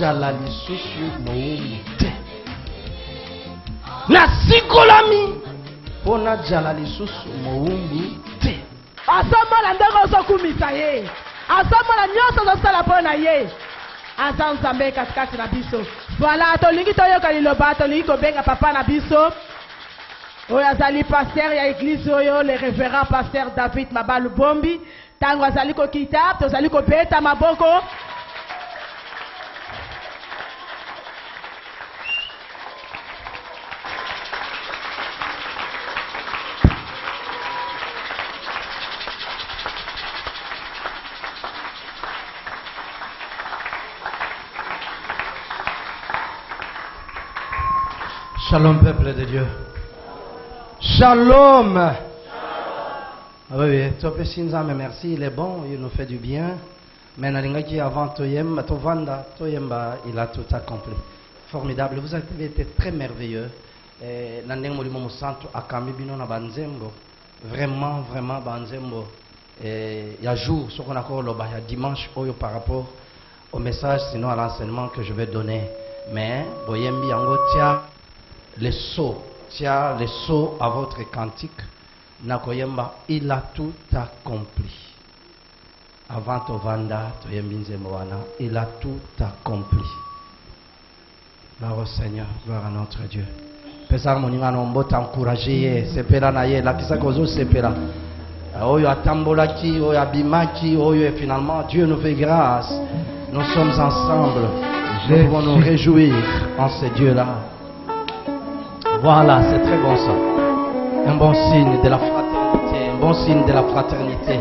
jala lisusu moumbu te. Na sikolami pona jala lisusu moumbu te. Asamala ndenge ozokumisa ye. Asamala nyonso ozosala mpona ye. Aza nzambe katikati na biso. Voilà, tolingi toyoka liloba, tolingi kobenga papa na biso. Oyo azali pasteur ya église oyo, le révérend pasteur David Mabalu Bombi. Tango azali kokita, tozali kobeta maboko. Shalom peuple de Dieu. Shalom. Ah oui, merci, il est bon, il nous fait du bien. Mais avant Tovanda, Toyemba, il a tout accompli. Formidable, vous avez été très merveilleux. Vraiment, vraiment, Banzembo. Il y a jour, ce qu'on a encore le dimanche, par rapport au message, sinon à l'enseignement que je vais donner. Mais, Boyembi, Ango, tiens. Les sauts, tiens les sauts à votre cantique. Nakoyemba, il a tout accompli. Avant Tovanda, il a tout accompli. Gloire au Seigneur, gloire à notre Dieu. Pesar moninga nombo t'encourager, sepera na ye, la kisa kozo sepera. Oyo atambolaki, oyo abimaki, oyo finalement Dieu nous fait grâce. Nous sommes ensemble. Nous pouvons nous réjouir en ce Dieu-là. Voilà, c'est très bon ça. Un bon signe de la fraternité, un bon signe de la fraternité,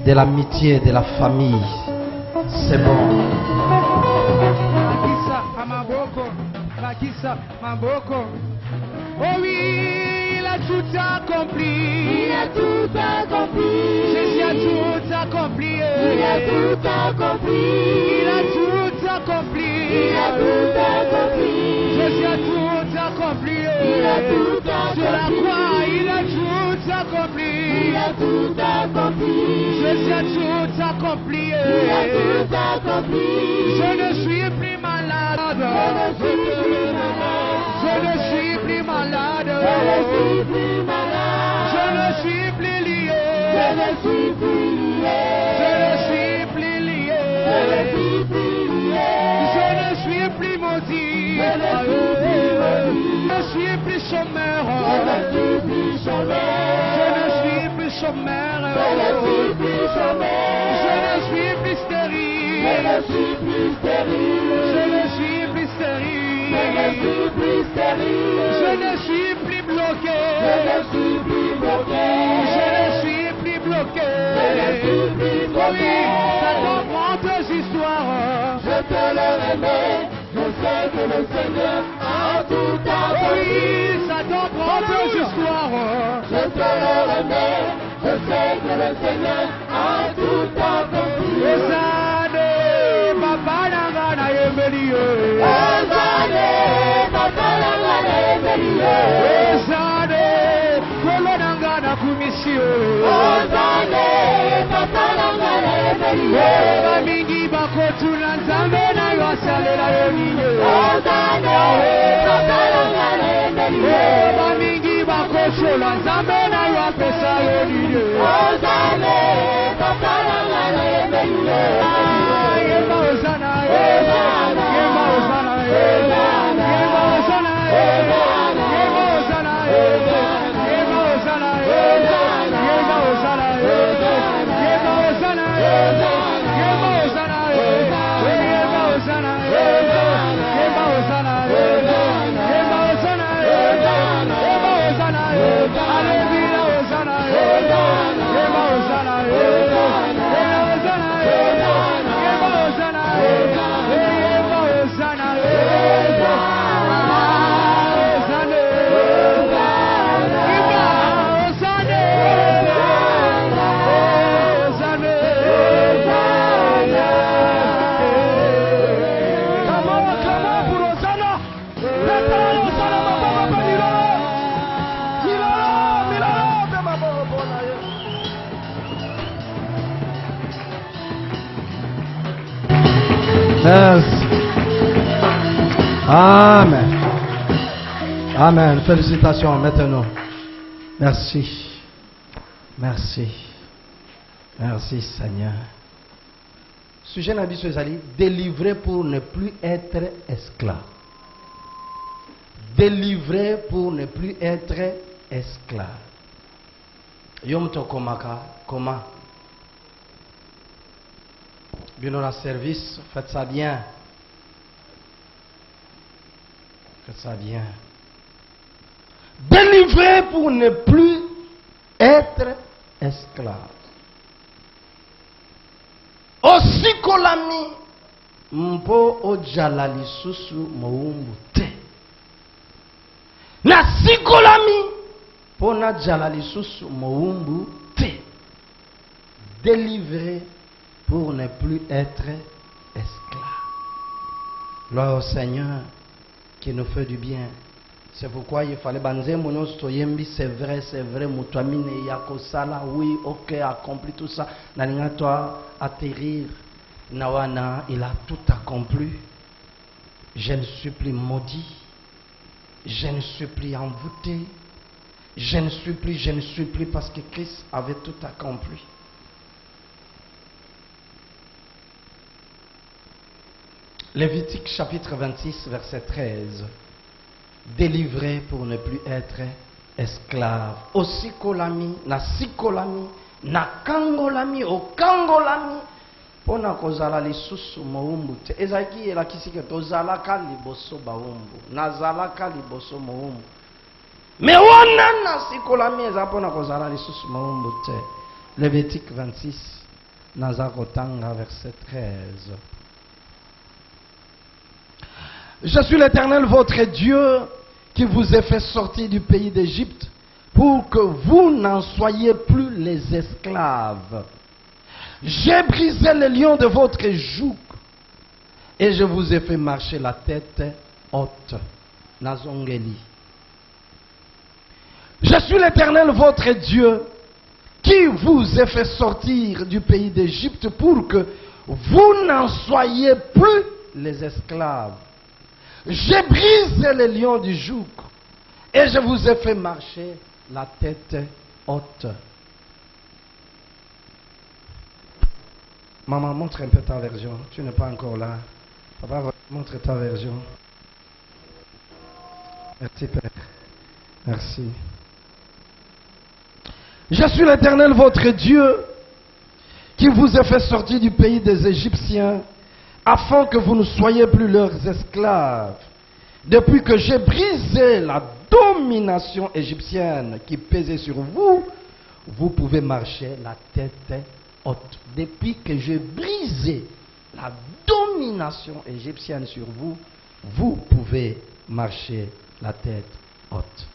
de l'amitié, de la famille. C'est bon. Oh oui, il a tout accompli. Il a tout accompli. Jésus a tout accompli. Il a tout accompli. Il a tout accompli. Il a tout accompli. Jésus a tout accompli. Il a tout accompli. Sur la croix, il a tout accompli. Il a tout accompli. Jésus a tout accompli. Il a tout accompli. Je ne suis plus malade. Je ne suis plus malade. Je ne suis plus malade. Je ne suis plus malade. Je ne suis plus lié. Je ne suis plus lié. Je ne suis plus lié. Je ne suis plus lié. Je ne suis plus maudit. Je ne suis plus maudit. Je ne suis plus chômeur. Je ne suis plus chômeur. Je ne suis plus chômeur. Je ne suis plus chômeur. Je ne suis plus stérile. Je ne suis plus stérile. Je ne suis plus stérile. Je ne suis plus stérile. Je ne suis plus bloqué. Je ne suis plus bloqué. Je ne suis plus bloqué. Je ne suis plus bloqué. Oui, ça comprend deux histoires. Je te le remets. Je sais que le Seigneur a tout accompli. Oui, ça comprend deux histoires. Je te le remets. Je sais que le Seigneur a tout accompli. Papa Nangana Emelie. Papa Nangana Emelie. Kolo Nangana Kumisio. Papa Nangana Emelie. Bamingi Bakotu Nanzambe na Yosalela Yoninyo. Papa Nangana Emelie. Bamingi Bakotu Nanzambe na Yopesa Yoninyo. Papa Nangana Emelie. Hallelujah. Amen. Amen. Félicitations maintenant. Merci. Merci. Merci Seigneur. Sujet Nabi Sozali, délivré pour ne plus être esclave. Délivré pour ne plus être esclave. Yom to komaka, comment? Bien dans la service, faites ça bien. Faites ça bien. Délivré pour ne plus être esclave. Aussi kolami mpo ojala lisusu moumbu te. Na sikolami pona jala lisusu moumbu te. Délivré pour ne plus être esclave. Gloire au Seigneur qui nous fait du bien. C'est pourquoi il fallait banzer mon soyembi, c'est vrai, mutuamine yako sala, oui, ok, accompli tout ça. Nalinga toi atterrir, nawana, il a tout accompli. Je ne suis plus maudit, je ne suis plus envoûté, je ne suis plus parce que Christ avait tout accompli. Lévitique chapitre 26, verset 13. Délivré pour ne plus être esclave. Aussi kolami, na sikolami, na kangolami, o kangolami. Pona kozala lisusu moumbu te. Ezaki elakisi ke tozalaka liboso baumbu. Nazalaka liboso moumbu. Mais wana na sikolami eza pona kozala lisusu moumbu te. Lévitique 26, nazakotanga verset 13. Je suis l'Éternel, votre Dieu, qui vous ai fait sortir du pays d'Égypte pour que vous n'en soyez plus les esclaves. J'ai brisé les lions de votre joug et je vous ai fait marcher la tête haute. Nazongeli. Je suis l'Éternel, votre Dieu, qui vous ai fait sortir du pays d'Égypte pour que vous n'en soyez plus les esclaves. J'ai brisé les lions du joug et je vous ai fait marcher la tête haute. Maman, montre un peu ta version. Tu n'es pas encore là. Papa, montre ta version. Merci, Père. Merci. Je suis l'Éternel, votre Dieu, qui vous a fait sortir du pays des Égyptiens, afin que vous ne soyez plus leurs esclaves. Depuis que j'ai brisé la domination égyptienne qui pesait sur vous, vous pouvez marcher la tête haute. Depuis que j'ai brisé la domination égyptienne sur vous, vous pouvez marcher la tête haute.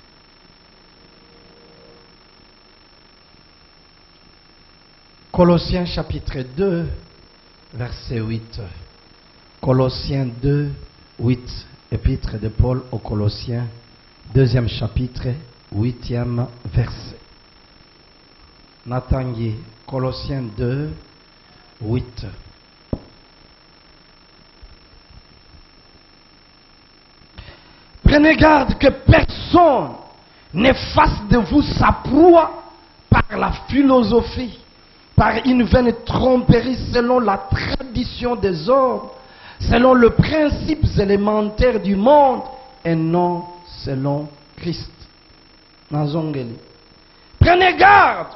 Colossiens chapitre 2, verset 8. Colossiens 2, 8, épître de Paul aux Colossiens, 2e chapitre, 8e verset. Natangi, Colossiens 2, 8. Prenez garde que personne ne fasse de vous sa proie par la philosophie, par une vaine tromperie selon la tradition des hommes, selon les principes élémentaires du monde et non selon Christ. Nazongeli. Prenez garde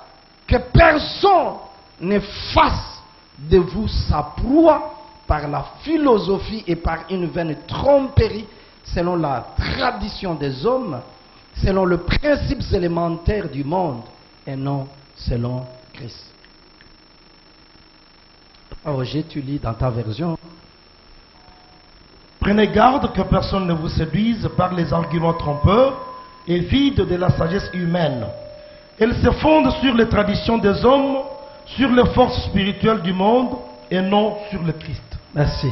que personne ne fasse de vous sa proie par la philosophie et par une vaine tromperie selon la tradition des hommes, selon les principes élémentaires du monde et non selon Christ. Roger, tu lis dans ta version. Prenez garde que personne ne vous séduise par les arguments trompeurs et vides de la sagesse humaine. Elles se fondent sur les traditions des hommes, sur les forces spirituelles du monde et non sur le Christ. Merci.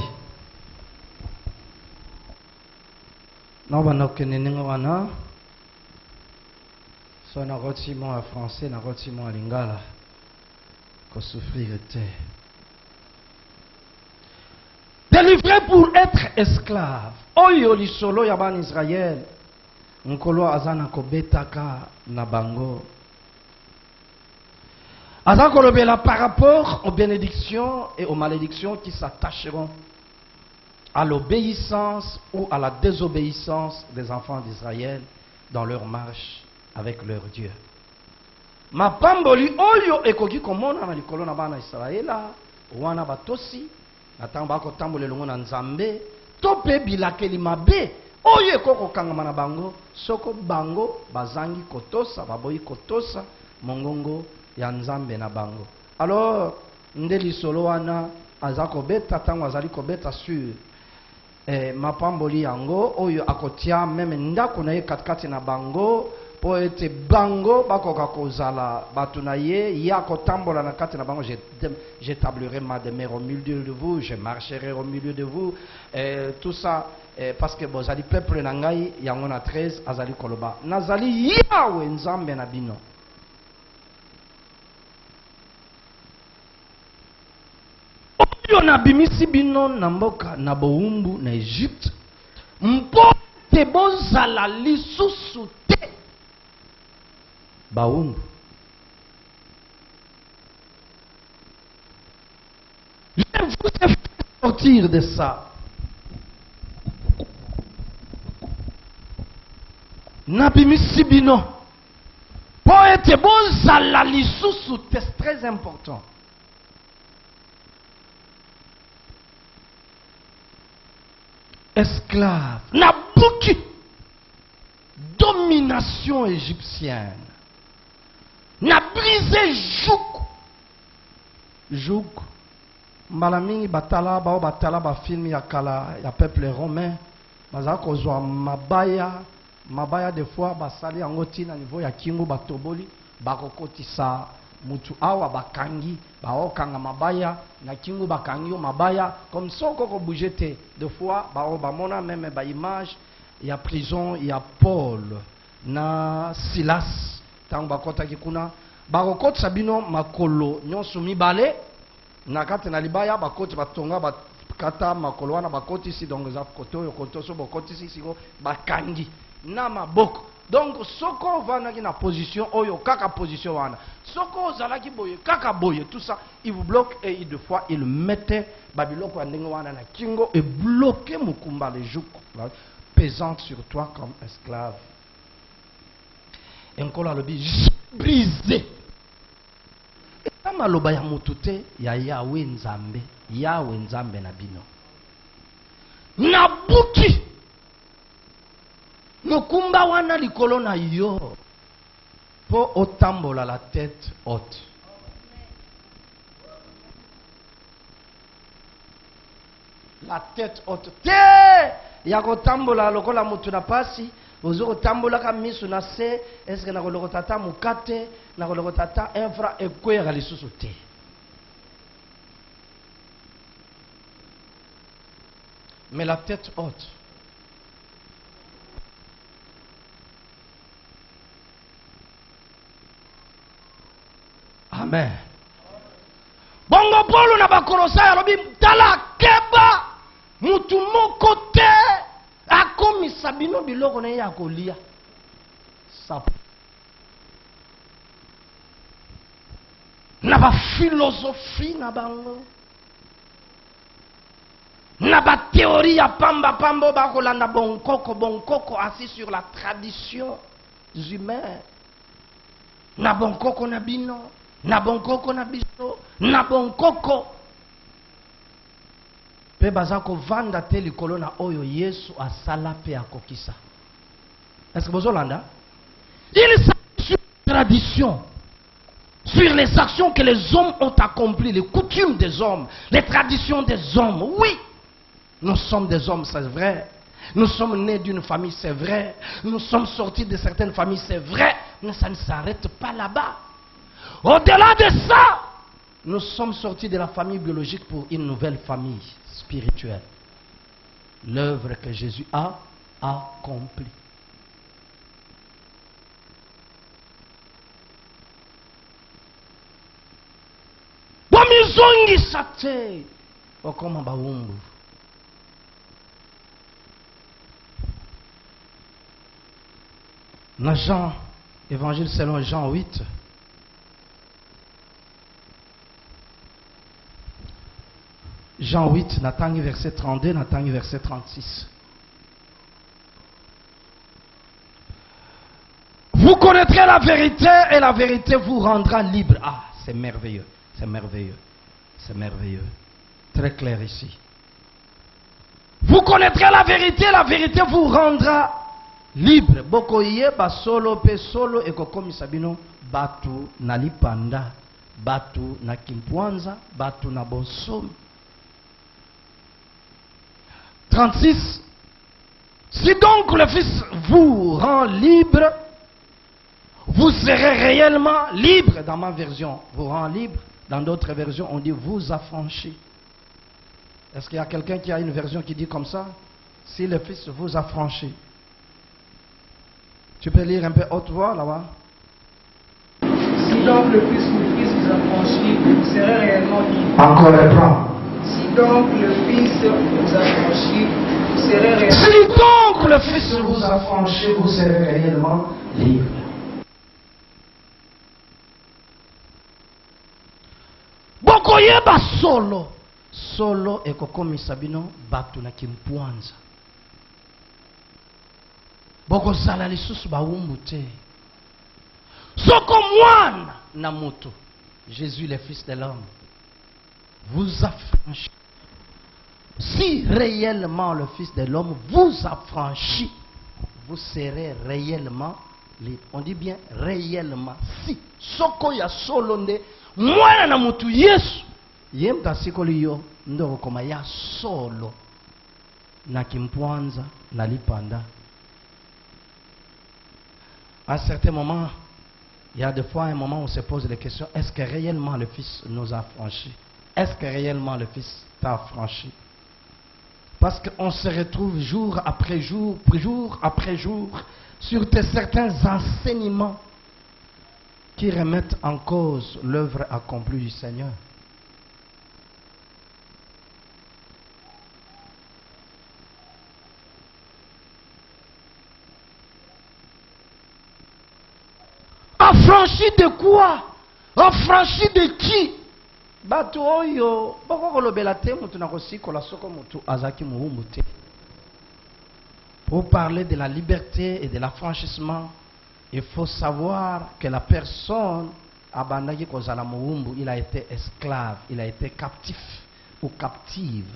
So na rotimo à français, na rotimo à lingala, ko souffrir était. Délivré prêt pour être esclave. Oyo lisolo ya ban Israël. Nkolo azana kobetaka na bango. Azana kolobela par rapport aux bénédictions et aux malédictions qui s'attacheront à l'obéissance ou à la désobéissance des enfants d'Israël dans leur marche avec leur Dieu. Ma pamboli oyo ekoki komona na likolo na bana Israela wana batosi atanga bako tambola longo na Nzambe to pe bilakeli mabe oyo ekoko kangama na bango soko bango bazangi kotosa baboyi kotosa mongongo ya Nzambe na bango. Alors nde lisolo wana azako beta tango azali ko beta sur mapamboli yango oyo akotia meme ndako na ye katikati na bango po ete bango bakoka kozala bato na ye ya kotambola na kati na bango. J'établirai ma demeure au milieu de vous, je marcherai au milieu de vous, tout ça parce que bozali peuple na ngai yango na 13 azali koloba nazali Yawe Nzambe na bino. Oyo na bimisi bino na mboka na bowumbu na Egypte mpo te bozala lisusu te bawumbu. Je vous ai fait sortir de ça. Na bimisi bino po ete bozala lisusu te. C'est très important. Esclave, Nabuki, domination égyptienne, n'a brisé Jouk, Malamingi batala ba film ya kala ya peuple romain, baza kozwa mabaya de fois basali angoti na niveau ya kingu batoboli bakokotisa mutu awa bakangi baokanga mabaya na kingu bakangi yo mabaya comme soko ko bougete de fois bamona même ba image ya prison ya Paul na Silas tango bakota kikuna bakokotisa bino makolo nyonso mibale na kati na libaya bakoti batonga bakata makolo wana bakoti si donc za koto yo koto so bakoti si siko bakangi na maboko. Donc soko vana ki na position oyo kaka position wana soko zalaki boye kaka boye tout ça il vous bloque et de fois il mettait babiloko ndenge wana na kingo et bloquer mukumba les jours pesant sur toi comme esclave. Enkola lobi brisé et maloba ya mutute ya Yawe Nzambe na bino Nabuki Mukumba wana likolo na yo po otambola la tête haute. La tête haute. Te ya kotambola lokola mutu na pasi ozo kotambola ka misu na se est-ce que na kolokota mukate na kolokota infra ekwera lisusu te. Mais la tête haute. Amen. Bongo polo na bakorosa ya lobi tala keba mutu moko te akomisa bino biloko na ya kolia sap na ba philosophie na bango na ba théorie ya pamba bakolanda bonkoko assis sur la tradition humaine na bonkoko na bino na bonkoko na biso na bonkoko pe bazako vanda te likolo na oyo Yesu asala pe akokisa. Est-ce que vous entendez? Il s'agit sur la tradition, sur les actions que les hommes ont accomplies, les coutumes des hommes, les traditions des hommes. Oui, nous sommes des hommes, c'est vrai. Nous sommes nés d'une famille, c'est vrai. Nous sommes sortis de certaines familles, c'est vrai. Mais ça ne s'arrête pas là-bas. Au-delà de ça, nous sommes sortis de la famille biologique pour une nouvelle famille spirituelle. L'œuvre que Jésus a accomplie. Bomizongi sate okoma bawumbu. Dans Jean, évangile selon Jean 8, Jean 8, Natangi verset 32, Natangi verset 36. Vous connaîtrez la vérité et la vérité vous rendra libre. Ah, c'est merveilleux, c'est merveilleux, c'est merveilleux. Très clair ici. Vous connaîtrez la vérité vous rendra libre. Bokoye ba solo pe solo ekokomi sabino batu na lipanda, batu na kimpwanza, batu na bonsomi. 36. Si donc le Fils vous rend libre, vous serez réellement libre. Dans ma version, vous rend libre. Dans d'autres versions, on dit vous affranchit. Est-ce qu'il y a quelqu'un qui a une version qui dit comme ça? Si le Fils vous affranchit. Tu peux lire un peu haute voix là-bas. Si donc le Fils vous affranchit, vous serez réellement libre. Encore reprends. Si donc le Fils vous affranchit, vous serez réellement libre. Si donc le Fils vous affranchit, vous serez réellement libre. Bokoye ba solo. Solo ekokomi sabino batu na kimpwanza. Boko zala lisusu ba umute. Soko mwana na mutu. Jésus le Fils de l'homme vous affranchit. Si réellement le Fils de l'homme vous affranchit, vous serez réellement libre. On dit bien réellement. Si soko ya solo nde mwana na mutu Yesu yemta sikoli yo ndoko koma ya solo na kimpwanza na lipanda. À un certain moment, il y a des fois un moment où on se pose la question, est-ce que réellement le Fils nous a affranchis? Est-ce que réellement le Fils t'a affranchi? Parce qu'on se retrouve jour après jour, jour après jour, sur certains enseignements qui remettent en cause l'œuvre accomplie du Seigneur. Affranchi de quoi? Affranchi de qui? Batu oyo boko kolobela te mutu na kosikola soko mutu azaki muhumbu te. Pour parler de la liberté et de l'affranchissement, il faut savoir que la personne abandaki kozala muhumbu, il a été esclave, il a été captif ou captive,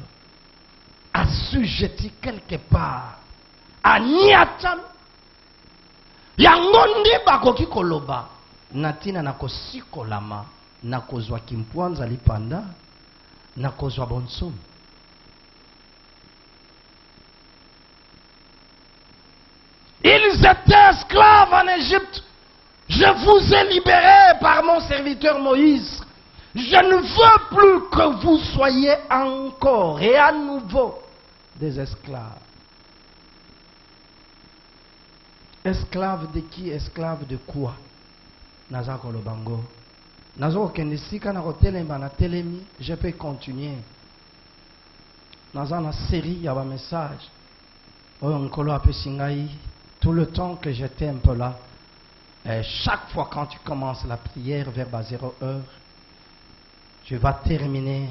assujetti quelque part à niatan. Yango ndi bakoki koloba natina na kosikolama na kozwa kimpwanza lipanda na kozwa bonsomi. Ils étaient esclaves en Égypte. Je vous ai libérés par mon serviteur Moïse. Je ne veux plus que vous soyez encore et à nouveau des esclaves. Esclave de qui? Esclave de quoi? Nazako lobango. Nazako kendisika na kotelemba na telemi. Je peux continuer. Nazako na série ya ba message. Oyo nkolo ape singai. Tout le temps que j'étais un peu là, chaque fois quand tu commences la prière vers 0 heure, tu vas terminer,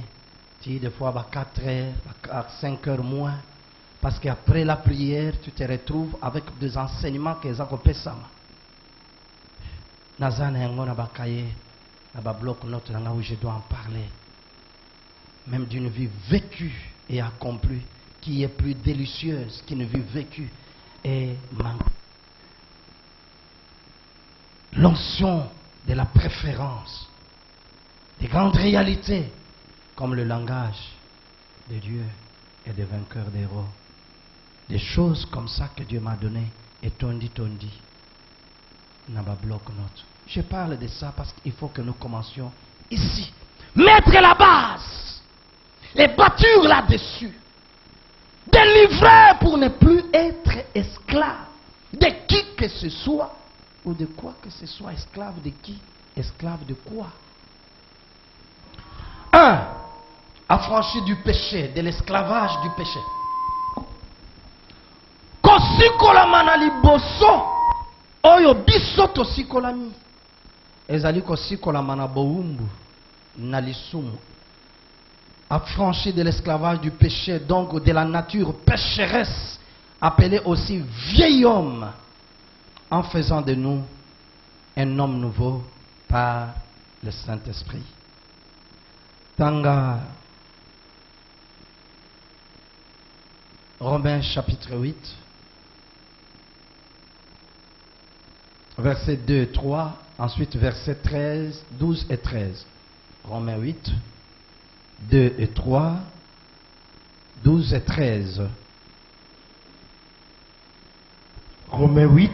des fois à 4 heures, à 5 heures moins. Parce qu'après la prière, tu te retrouves avec des enseignements que Zako Pesama. Nazana yango na bakaye, na ba bloc note na où je dois en parler. Même d'une vie vécue et accomplie, qui est plus délicieuse qu'une vie vécue et manquée. L'onction de la préférence, des grandes réalités, comme le langage de Dieu et des vainqueurs des héros. Des choses comme ça que Dieu m'a donné et tondi. Naba bloc note. Je parle de ça parce qu'il faut que nous commencions ici. Mettre la base et bâtir là-dessus. Délivrer pour ne plus être esclave de qui que ce soit ou de quoi que ce soit. Esclave de qui? Esclave de quoi? 1. Affranchi du péché, de l'esclavage du péché. Kosikola mana liboso oyo biso tosikolami ezali kosikolama na bowumbu na lisumu, affranchi de l'esclavage du péché, donc de la nature pécheresse, appelé aussi vieil homme, en faisant de nous un homme nouveau par le Saint-Esprit. Tanga Romains chapitre 8, versets 2 et 3, ensuite versets 13, 12 et 13. Romains 8, 2 et 3, 12 et 13. Romains 8,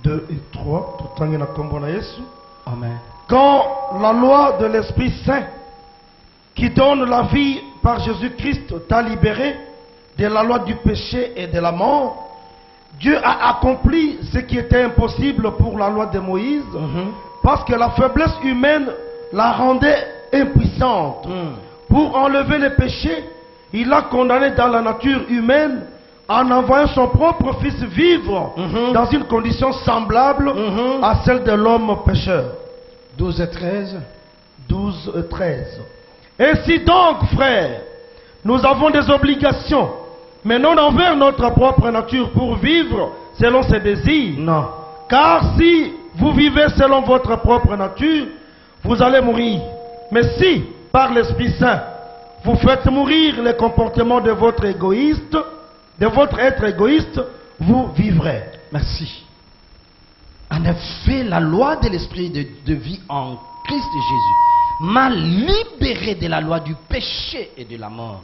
2 et 3. Tout en Amen. Quand la loi de l'Esprit Saint, qui donne la vie par Jésus-Christ, t'a libéré de la loi du péché et de la mort, Dieu a accompli ce qui était impossible pour la loi de Moïse, parce que la faiblesse humaine la rendait impuissante. Pour enlever les péchés, il a condamné dans la nature humaine en envoyant son propre fils vivre dans une condition semblable à celle de l'homme pécheur. 12 et 13. 12 et 13. Ainsi donc, frères, nous avons des obligations, mais non envers notre propre nature pour vivre selon ses désirs. Non. Car si vous vivez selon votre propre nature, vous allez mourir. Mais si, par l'Esprit Saint, vous faites mourir les comportements de votre être égoïste, vous vivrez. Merci. En effet, la loi de l'esprit de vie en Christ Jésus m'a libéré de la loi du péché et de la mort.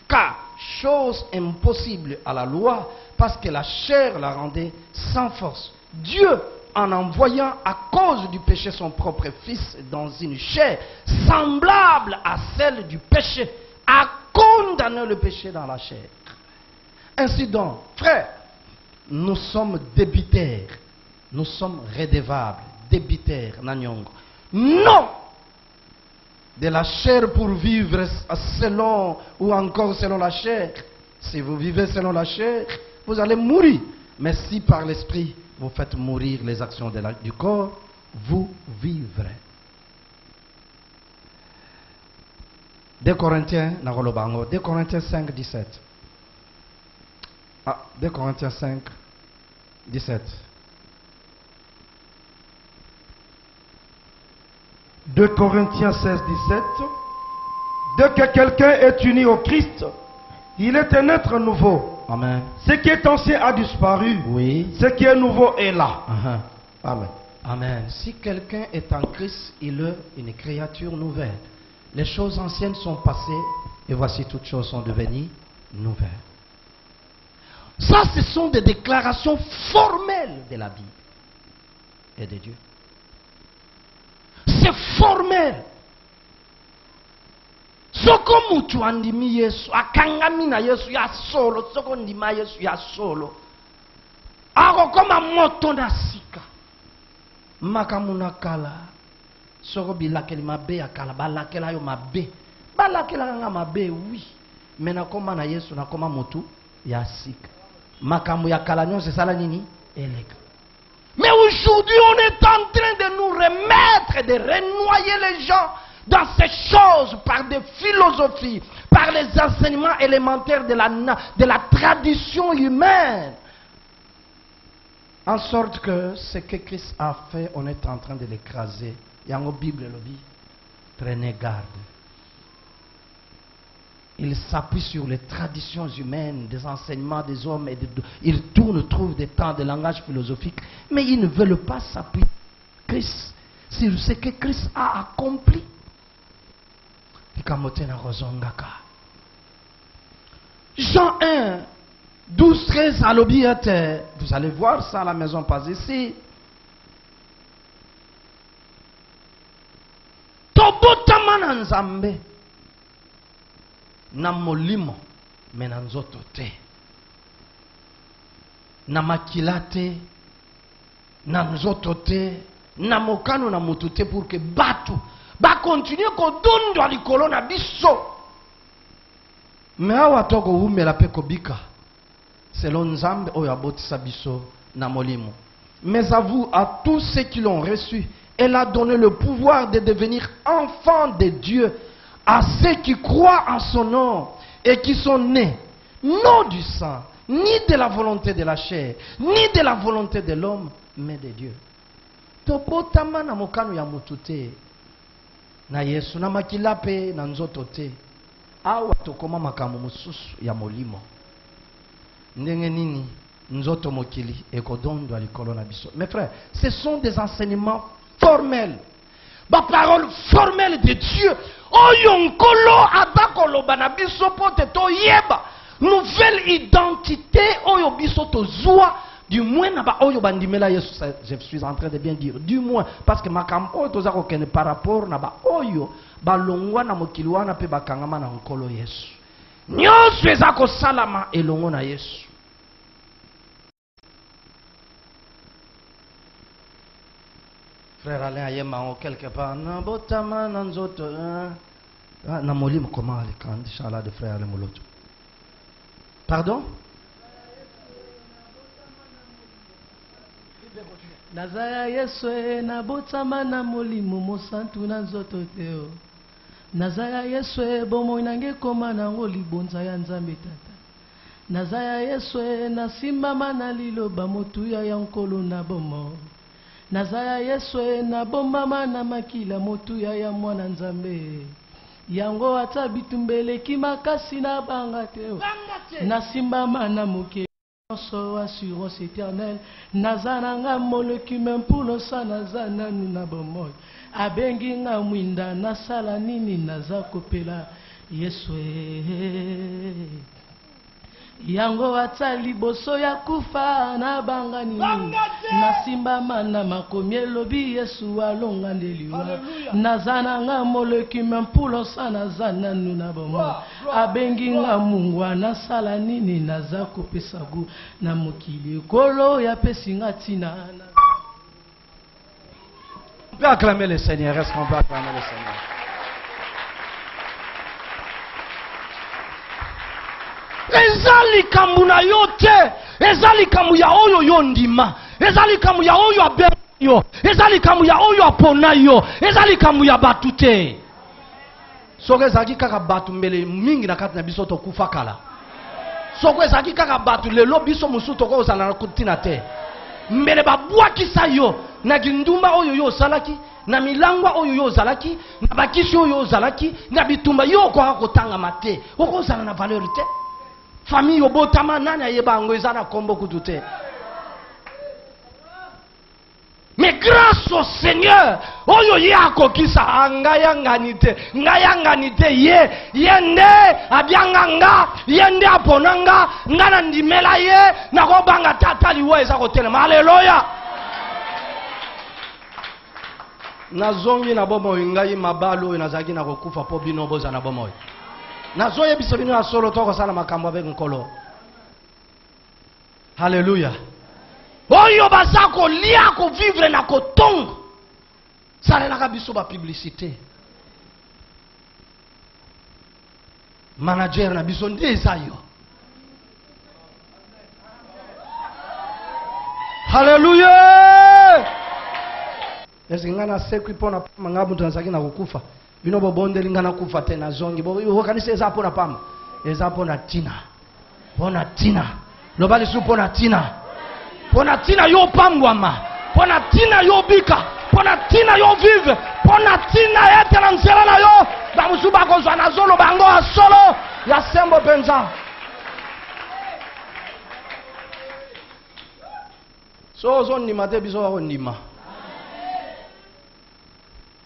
Car, chose impossible à la loi, parce que la chair la rendait sans force. Dieu, en envoyant à cause du péché son propre Fils dans une chair semblable à celle du péché, a condamné le péché dans la chair. Ainsi donc, frères, nous sommes débiteurs, nous sommes redevables, débiteurs, Nanyongo. Non de la chair pour vivre selon ou encore selon la chair. Si vous vivez selon la chair, vous allez mourir. Mais si par l'esprit vous faites mourir les actions du corps, vous vivrez. 2 Corinthiens 5, 17. 2 Corinthiens 5, 17. 2 Corinthiens 16, 17. Dès que quelqu'un est uni au Christ, il est un être nouveau. Amen. Ce qui est ancien a disparu. Oui. Ce qui est nouveau est là. Amen. Amen. Si quelqu'un est en Christ, il est une créature nouvelle. Les choses anciennes sont passées et voici toutes choses sont devenues nouvelles. Ça, ce sont des déclarations formelles de la Bible et de Dieu. C'est formel. Soko mutu andimi Yesu, akangami na Yesu ya solo, soko ndima Yesu ya solo. Ako koma moto na sika. Makamuna kala. Soko bilakeli mabe ya kala, balakela yo mabe. Balakela nga mabe, oui. Mais nakoma na Yesu, nakoma motu ya sika. Makamu ya kala nyon, c'est ça la nini? Eleka. Mais aujourd'hui, on est en train de nous remettre, de renoyer les gens dans ces choses par des philosophies, par les enseignements élémentaires de la tradition humaine. En sorte que ce que Christ a fait, on est en train de l'écraser. Il y a une Bible, prenez garde. Il s'appuie sur les traditions humaines, des enseignements des hommes. Il trouve des temps de langage philosophique. Mais ils ne veulent pas s'appuyer sur Christ, sur ce que Christ a accompli. Jean 1, 12, 13 à l'obéité. Vous allez voir ça à la maison, pas ici. Tobotamana nzambe. Na molimo me na nzoto te, na makila te, na nzoto te, na mokano na mutu te, pour que batu ba continue kodondwa likolo na biso. Me awa toko umela pe kobika selon nzambe oyo abotisa biso na molimo. Mais à vous, à tous ceux qui l'ont reçu, elle a donné le pouvoir de devenir enfants de Dieu à ceux qui croient en son nom et qui sont nés, non du sang, ni de la volonté de la chair, ni de la volonté de l'homme, mais de Dieu. Topotama na mokano ya mutute na Yesu na makilape na nzoto te awa tokoma makambo mususu ya molimo ndenge nini nzoto mokili ekodondwa likolo na biso. Mes frères, ce sont des enseignements formels, ba parole formelle de Dieu oyo nkolo atakoloba na biso pote to yeba nouvelle identité oyo biso tozwa. Du moins, je suis en train de bien dire, du moins, parce que ma campagne par rapport à oyo, balongwa na mokilwana pe bakangama na nkolo Yesu. Nyonso ezako salama elongo na Yesu. Frère Alain ayema quelque part na botama na nzoto na molimo comment aller quand inchallah de frère Alain Moloto. Pardon? Nazaya Yesu na botama na molimo mosantu na nzoto teo. Nazaya Yesu bomo nange koma na libonza ya Nzambe tata. Nazaya Yesu na simbama na liloba motuya ya nkolo na bomo. Nazaya Yesu na bombama na makila motuya ya mwana Nzambe. Yango ata bitumbele kimakasi na banga teo. Na simbama na moke. Assurance éternelle, Nazananga moleki mempulo sa nazana nuna bomoy. Abengi nga mwinda nasala nini nazakopela Yesu. Yango atali boso ya kufa na banga nini. Nasimba mana makomi elobi Yesu alonga ndeliwa. Nazananga moleki mempulo sa nazana nuna bomoy. Abengi nga mungwa nasala nini nazakopesa gu na mokili kolo ya pesinga tina. On peut acclamer le Seigneur. Est-ce qu'on peut acclamer le Seigneur? Ezali kambu na yote, ezali kambu ya oyo yondima, ezali kambu ya oyo abenyo, ezali kambu ya oyo aponayo, ezali kambu ya batute. Soko ezaki kaka batu mbele mingi na kati na biso tokufa kala. Soko ezaki kaka batu lelo biso musu toko ozala na kutina te. Mbele babwakisa yo na gindumba oyo yo salaki, na milangwa oyo yo zalaki, na bakisi oyo yo zalaki, na bitumba yo kwa kotanga mate. Oko ozala na valeur te. Famille obotama nani ayeba ngo ezana kombo kutute. Mais grâce au Seigneur, oyo yako kisa angaya nganite ye yende abyanganga yende aponanga ngana ndimela ye nakobanga tata liwa ezako telema. Haleluya. Nazongi na bomo ngai mabalo nazaki na kokufa po bino boza na bomo. Nazoye bisabino ya solo toko sala makambo avec nkolo. Haleluya. Oyo basako lia ko vivre na kotongo. Sale la kabiso ba publicité. Manager na biso ndeza yo. Haleluya. Ezingana sekwi pona mangabu tunasaki na kukufa. Bino bobonde lingana kufa tena zongi. Bo kanisa eza pona pamba. Eza pona tina. Pona tina. Lobali su pona tina. Pona tina yo pambwama. Pona tina yo bika. Pona tina yo vive. Pona tina ete na nzela na yo. Ba musuba kozwa na zolo bango a solo. Ya sembo penza. So zo ndima te biso wako ndima.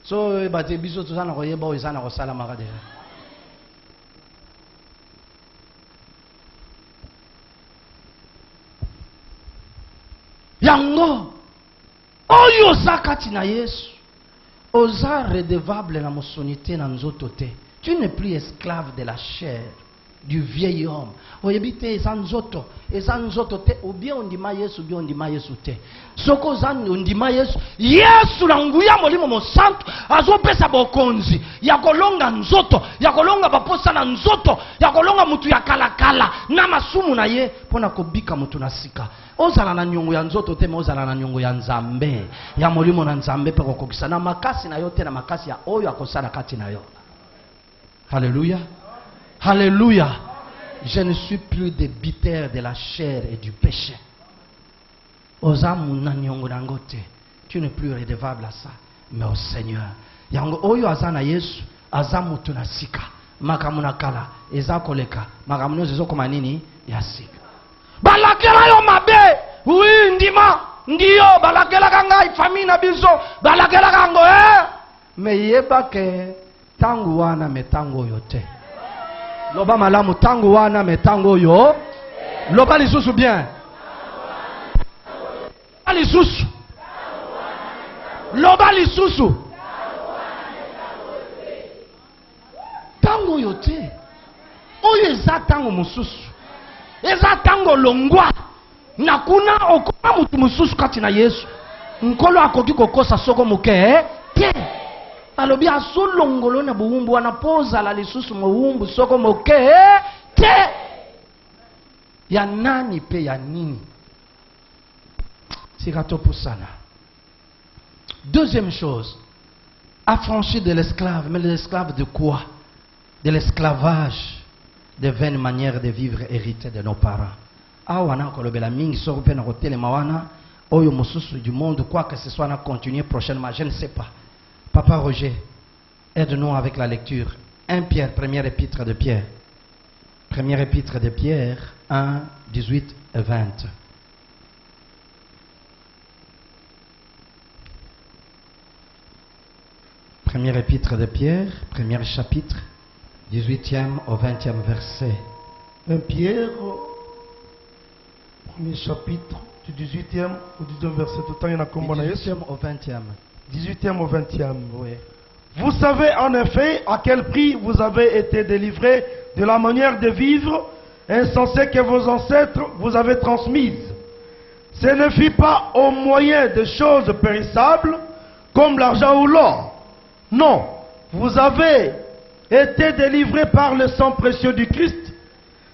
So bate biso tozana koyeba oyo ezana kosala maka deja. Yango oyo zakati na Yesu oza redevable na mosonité na nzoto te. Tu n'es plus esclave de la chair, du vieil homme. Oyebite ezanzoto te ou bien ondima Yesu bien ondima Yesu te. Soko zan ondima Yesu Yesu la nguya molimo mo santo azopesa bokonzi ya kolonga nzoto ya kolonga baposa na nzoto ya kolonga mutu ya kala na masumu na ye pona kobika mutu na sika. Ozala na nyongo ya nzoto te me ozala na nyongo ya nzambe ya molimo na nzambe pe kokokisa na makasi na yo te na makasi ya oyo akosala kati na yo. Alléluia. Alléluia. Je ne suis plus débiteur de la chair et du péché. Tu n'es plus redevable à ça, mais au Seigneur. Yango oyo azana Yesu, azamu tunasika. Makamuna kala, eza koleka. Makamuno zezo koma nini? Yasika. Balakela yo mabe. Oui, ndima. Ndiyo, balakela kanga famille na biso. Balakela kango Me yeba ke tangu wana metango yote. Loba malamu tangu wana metango yo. Loba lisusu bien. Lisusu. Loba lisusu. Tango yote. Oyo eza tango mususu. Eza tango longwa. Nakuna okoma mutu mususu kati na Yesu. Nkolo akoki kokosa soko muke te. Alobi asolongolo na buumbu wanapoza la lisusu muumbu soko moke te. Ya nani pe ya nini? Sikatopo sana. Deuxième chose, affranchi de l'esclave. Mais l'esclave de quoi? De l'esclavage, des vaines manières de vivre héritées de nos parents. Awana kolobela mingi soko pe na hôtel mawana oyo mususu du monde, quoi que ce soit, na continuer prochainement, je ne sais pas. Papa Roger, aide-nous avec la lecture. 1 Pierre, première épître de Pierre. Première épître de Pierre, 1, 18 et 20. Première épître de Pierre, premier chapitre, 18e au 20e verset. 1 Pierre, premier chapitre, du 18e au 19e verset. Tout le temps, il y en a combien? 18e au 20e. 18e au 20e. Oui. Vous savez en effet à quel prix vous avez été délivrés de la manière de vivre insensée que vos ancêtres vous avaient transmise. Ce ne fut pas au moyen de choses périssables comme l'argent ou l'or. Non, vous avez été délivrés par le sang précieux du Christ,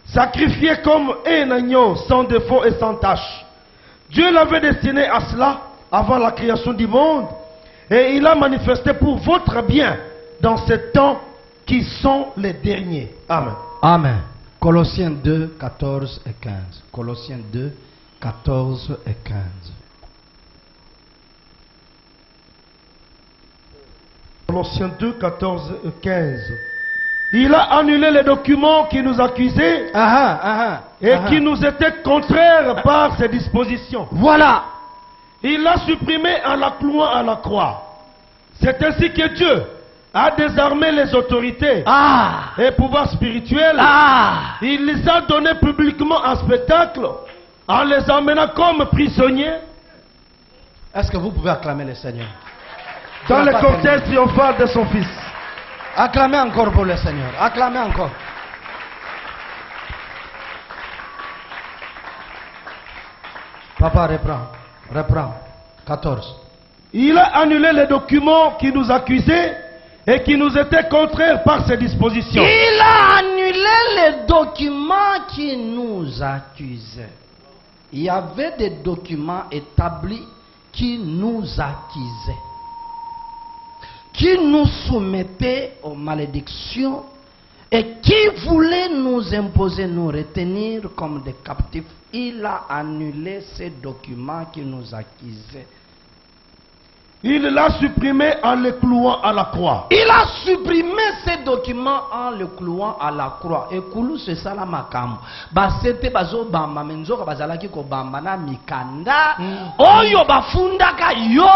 sacrifié comme un agneau sans défaut et sans tache. Dieu l'avait destiné à cela avant la création du monde, et il a manifesté pour votre bien dans ces temps qui sont les derniers. Amen. Amen. Colossiens 2, 14 et 15. Colossiens 2, 14 et 15. Colossiens 2, 14 et 15. Il a annulé les documents qui nous accusaient et qui nous étaient contraires par ses dispositions. Voilà. Il l'a supprimé en la clouant à la croix. C'est ainsi que Dieu a désarmé les autorités et pouvoirs spirituels. Il les a donnés publiquement en spectacle en les emmenant comme prisonniers. Est-ce que vous pouvez acclamer le Seigneur? Dans le cortège triomphal de son Fils. Acclamez encore pour le Seigneur. Acclamez encore. Papa, reprends. 14. Il a annulé les documents qui nous accusaient et qui nous étaient contraires par ses dispositions. Il a annulé les documents qui nous accusaient. Il y avait des documents établis qui nous accusaient, qui nous soumettaient aux malédictions et qui voulaient nous imposer, nous retenir comme des captifs. Il a annulé ces documents qui nous accusaient. Il l'a supprimé en le clouant à la croix. Il a supprimé ces documents en le clouant à la croix. Et koulou c'est ça la makam. Basete bazo bamba menzoka bazalaki ko bamba na mikanda. Oyo bafundaka yo.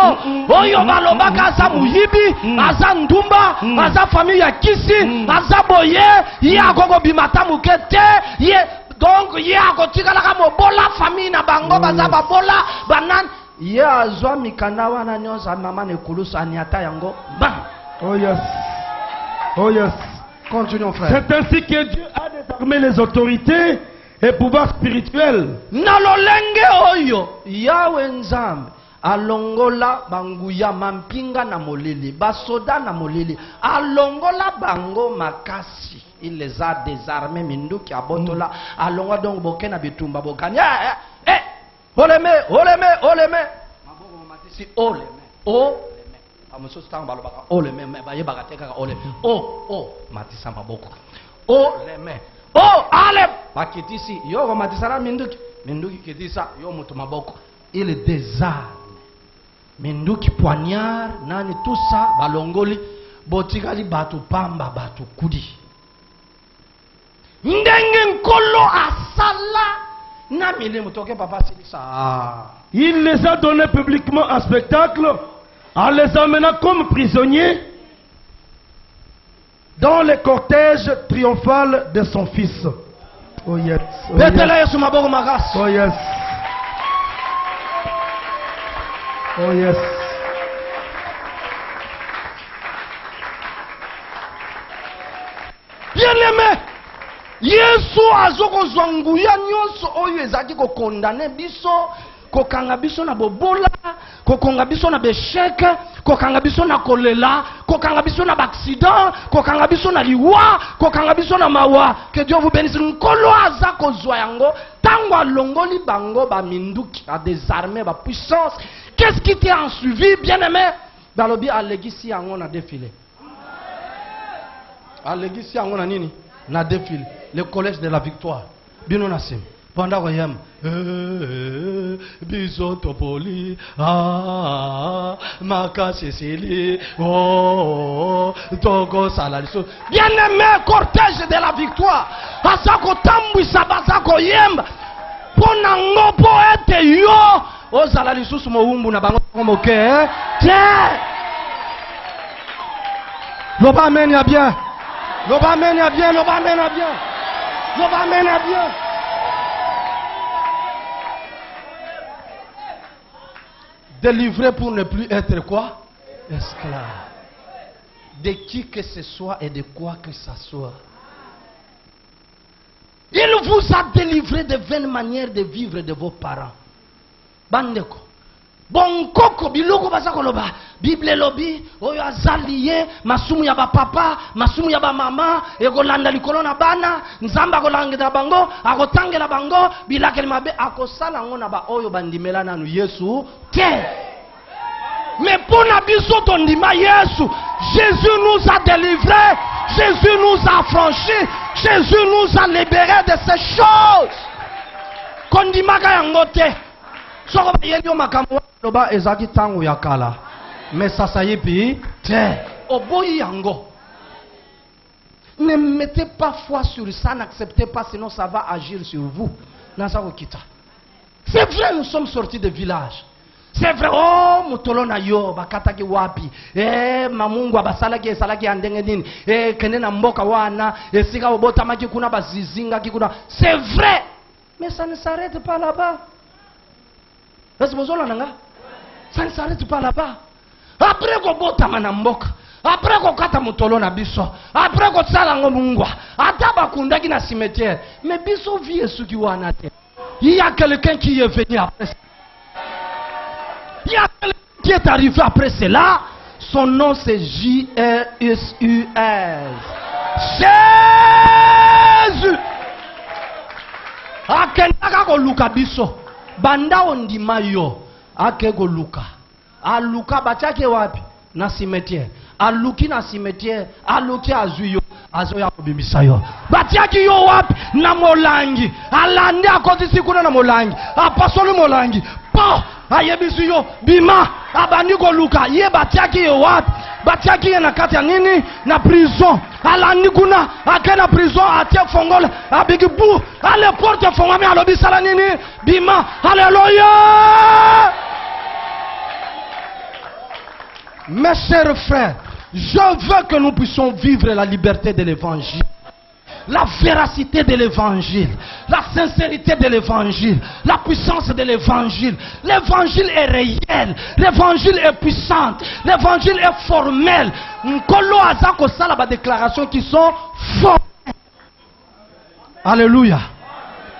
Oyo balobaka za muyibi, aza ndumba, aza famille ya kisi, aza boye, ye akoko bimata mukete, ye donc ye akotikala ka mobola famille na bango baza babola banan. Ye azwa mikanda wana nyonso mama ne kulusa anyata yango bam. Oh yes. Oh yes. Continuons, frère. C'est ainsi que Dieu a désarmé les autorités et pouvoirs spirituels. Nalolenge oyo Yahweh Nzambe alongola banguya mampinga na molili basoda na molili alongola bango makasi. Il les a désarmés minduki abotola alonga donc bokena bitumba bokani oleme maboko matisi oleme amusosi tanga balobaka oleme bayebaka te kaka oleme matisa maboko oleme ale bakitisi yo matisana minduki kitisa yo mutu maboko. Il désarme minduki poignard nani tout ça balongoli botikali batu pamba batu kudi ndenge nkolo asala na milimo toke papa silisa. Il les a donnés publiquement en spectacle en les emmenant comme prisonniers dans le cortège triomphal de son fils. Oh yes. Oh yes. Oh yes. Oh yes. Bien-aimé, Yesu azoko zwanguya nyonso oyo ezaki ko condamner biso, ko kanga biso na bobola, ko konga biso na besheke, ko kanga biso na kolela, ko kanga biso na accident, ko kanga biso na liwa, ko kanga biso na mawa. Que Dieu vous bénisse. Nkolo azako zwa yango tango alongoli bango ba minduki a désarmer ba puissance. Qu'est-ce qui t'a en suivi, bien-aimé? Balobi allegisi yango na défilé. Allegisi yango na nini? Na défilé. Le collège de la victoire. Bino nasim. Pendant que yam biso topoli maka sesili togo salaliso. Bien-aimé, cortège de la victoire. Asako tambwisa basako yemba. Pona ngopo ete yo ozala lisusu mowumbu na bango moke tiens. Loba amen ya bien. Loba amen ya bien. Loba amen ya bien. Loba amen ya bien. Délivré pour ne plus être quoi? Esclave. De qui que ce soit et de quoi que ce soit. Il vous a délivré de vaines manières de vivre de vos parents. Bandeko. Bon koko biloko bazakoloba. Bible lobi oyo azaliye masumu ya ba papa, masumu ya ba mama, ekolanda likolo na bana, nzamba kolangela bango, akotangela bango, bilakeli mabe akosala ngona ba oyo bandimela nanu Yesu te. Mais pour na biso tondima Yesu, Jésus nous a délivrés, Jésus nous a affranchis, Jésus nous a libérés de ces choses. Kondimaka yango te. Soko bayeli makambo loba ezaki tango ya kala. Mais ça sayipi te. Oboyi yango. Ne mettez pas foi sur ça, n'acceptez pas, sinon ça va agir sur vous. Nasako kita. C'est vrai, nous sommes sortis de village. C'est vrai, oh, mutolona yo, bakataki wapi, mamungu abasalaki esalaki andenge nini, kende na mboka wana, sika obotamaki kuna bazizinga kikuna. C'est vrai, mais ça ne s'arrête pas là-bas. Est-ce que vous avez ça ne s'arrête pas là-bas. Après qu'on botama na mboka, après qu'on kata mutolona biso, après qu'on tsala ngomungwa, ataba kundaki na cimetière, mais biso vie ce qui wana te. Il y a quelqu'un qui est venu après. Il y a quelqu'un qui est arrivé après cela. Son nom c'est J-E-S-U-S. Jésus. Akendaka ko luka biso. Banda ondima yo. Ake ko luka. Aluka bachake wapi? Na cimetière. Aluki na cimetière. Aluki azuyo. Azoya kubimisa yo. Bachaki yo wapi? Na molangi. Alande akozisi kuna na molangi. Apasolu molangi. Po. Ayebisu yo. Bima. Abandi ko luka. Ye bachaki yo wapi? Bachaki ye na kati ya nini? Na prison. Alandi kuna. Ake na prison. Atie fongola. Abigi bu. Ale porte fongami alobi sala nini? Bima. Alléluia. Mes chers frères, je veux que nous puissions vivre la liberté de l'évangile, la véracité de l'évangile, la sincérité de l'évangile, la puissance de l'évangile. L'évangile est réel, l'évangile est puissant, l'évangile est formel. Nkolo azako sala ba déclarations qui sont formé. Alléluia.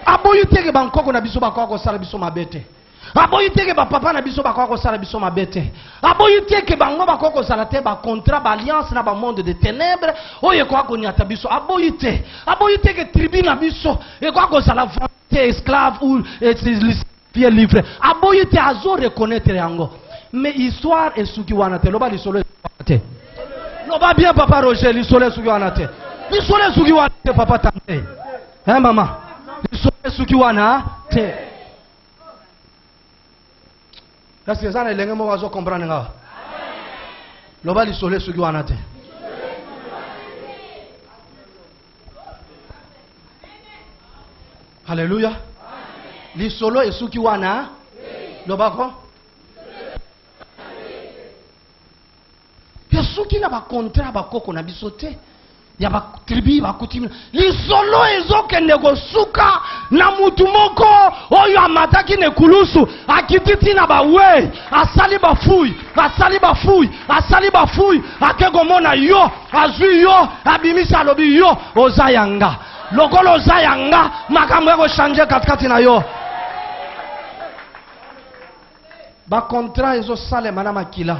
Aboyi teke bankoko na biso bakwa ko sala biso mabete. Aboyi teke ba papa na biso bakwa ko sala biso mabete. Aboyi teke bango bakwa ko sala te ba contrat ba alliance na ba monde de ténèbres oye kwa ko nyata biso. Aboyi teke tribu na biso e kwa ko sala te esclave ou pied livré. Aboyi te azo reconnaître yango. Mais histoire et suki wana te loba lisolo te. Loba bien papa Roger lisolo suki wana te. Lisolo suki wana te papa tante. Hein maman? Lisolo suki wana te. Est-ce que ça n'est pas moi qui comprendre nga? Loba lisolo suki wana te. Alléluia. Lisolo et suki wana loba ko? Yasuki na ba contrat ba koko na bisote. Ya ba tribu ba coutume. Lisolo ezokende kosuka na mutu moko oyo amataki ne kulusu akititi na ba we asali ba fouille akeko mona yo azui yo abimisa lobi yo ozayanga lokolo ozayanga makambo eko changer katikati na yo ba contrat ezo sale mana makila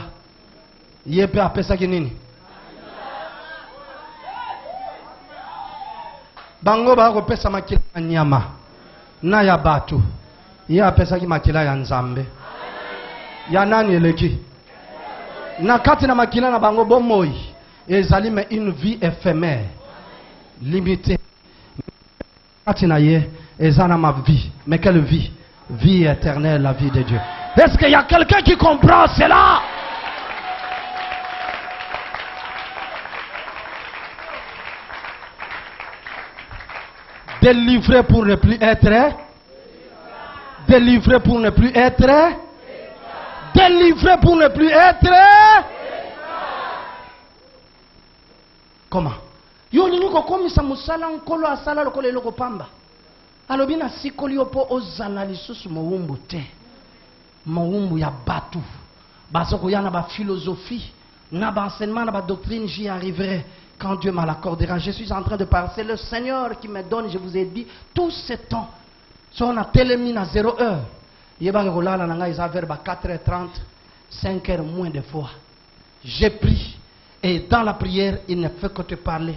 yepe apesa kinini bango ba ko pesa makila nyama na ya batu ye apesa ki makila ya nzambe ya nani eleki na kati na makila na bango bomoi ezali mais une vie éphémère limitée kati na ye ezana ma vie mais quelle vie éternelle la vie de Dieu. Est-ce qu'il y a quelqu'un qui comprend cela? Délivré pour ne plus être. Délivré pour ne plus être. Délivré pour ne plus être. Comment? Yoni ko komisa musala nkolo asala lokole loko pamba. Alobi na sikoli opo ozala lisusu mowumbu te. Mowumbu ya batu. Basoko yana ba philosophie, na ba enseignement, na ba doctrine, j'y arriverai quand Dieu me l'accordera. Je suis en train de parler. C'est le Seigneur qui me donne, je vous ai dit, tout ce temps. Si on a télémine à 0 heure, il y a 4h30, 5h moins de fois. J'ai pris. Et dans la prière, il ne fait que te parler.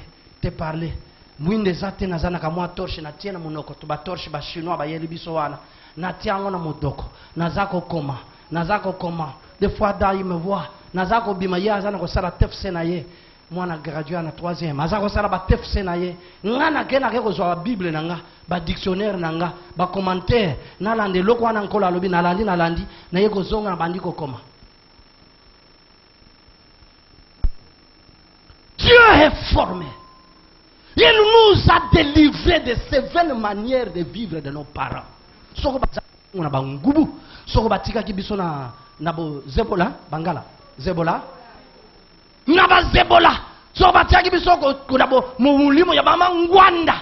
Mwinde zate nazana kamwa torche na tiena munoko to ba torche ba chinois ba yeli biso wana na tiango na modoko nazako koma des fois da il me voit nazako bima ya azana ko sala tefse na ye mwana gradué na 3e azako sala ba tefse na ye ngana kena ke ko zo ba bible nanga ba dictionnaire nanga ba commentaire na lande loko wana nkola lobi na landi na ye ko zonga bandi ko koma. Dieu est formé. Il nous a délivrés de ces vaines manières de vivre de nos parents. Soko na bangubu, soko batika kibiso na bo zebola, bangala, zebola. Na ba zebola, soko batika kibiso ko na bo mulimo ya mama ngwanda.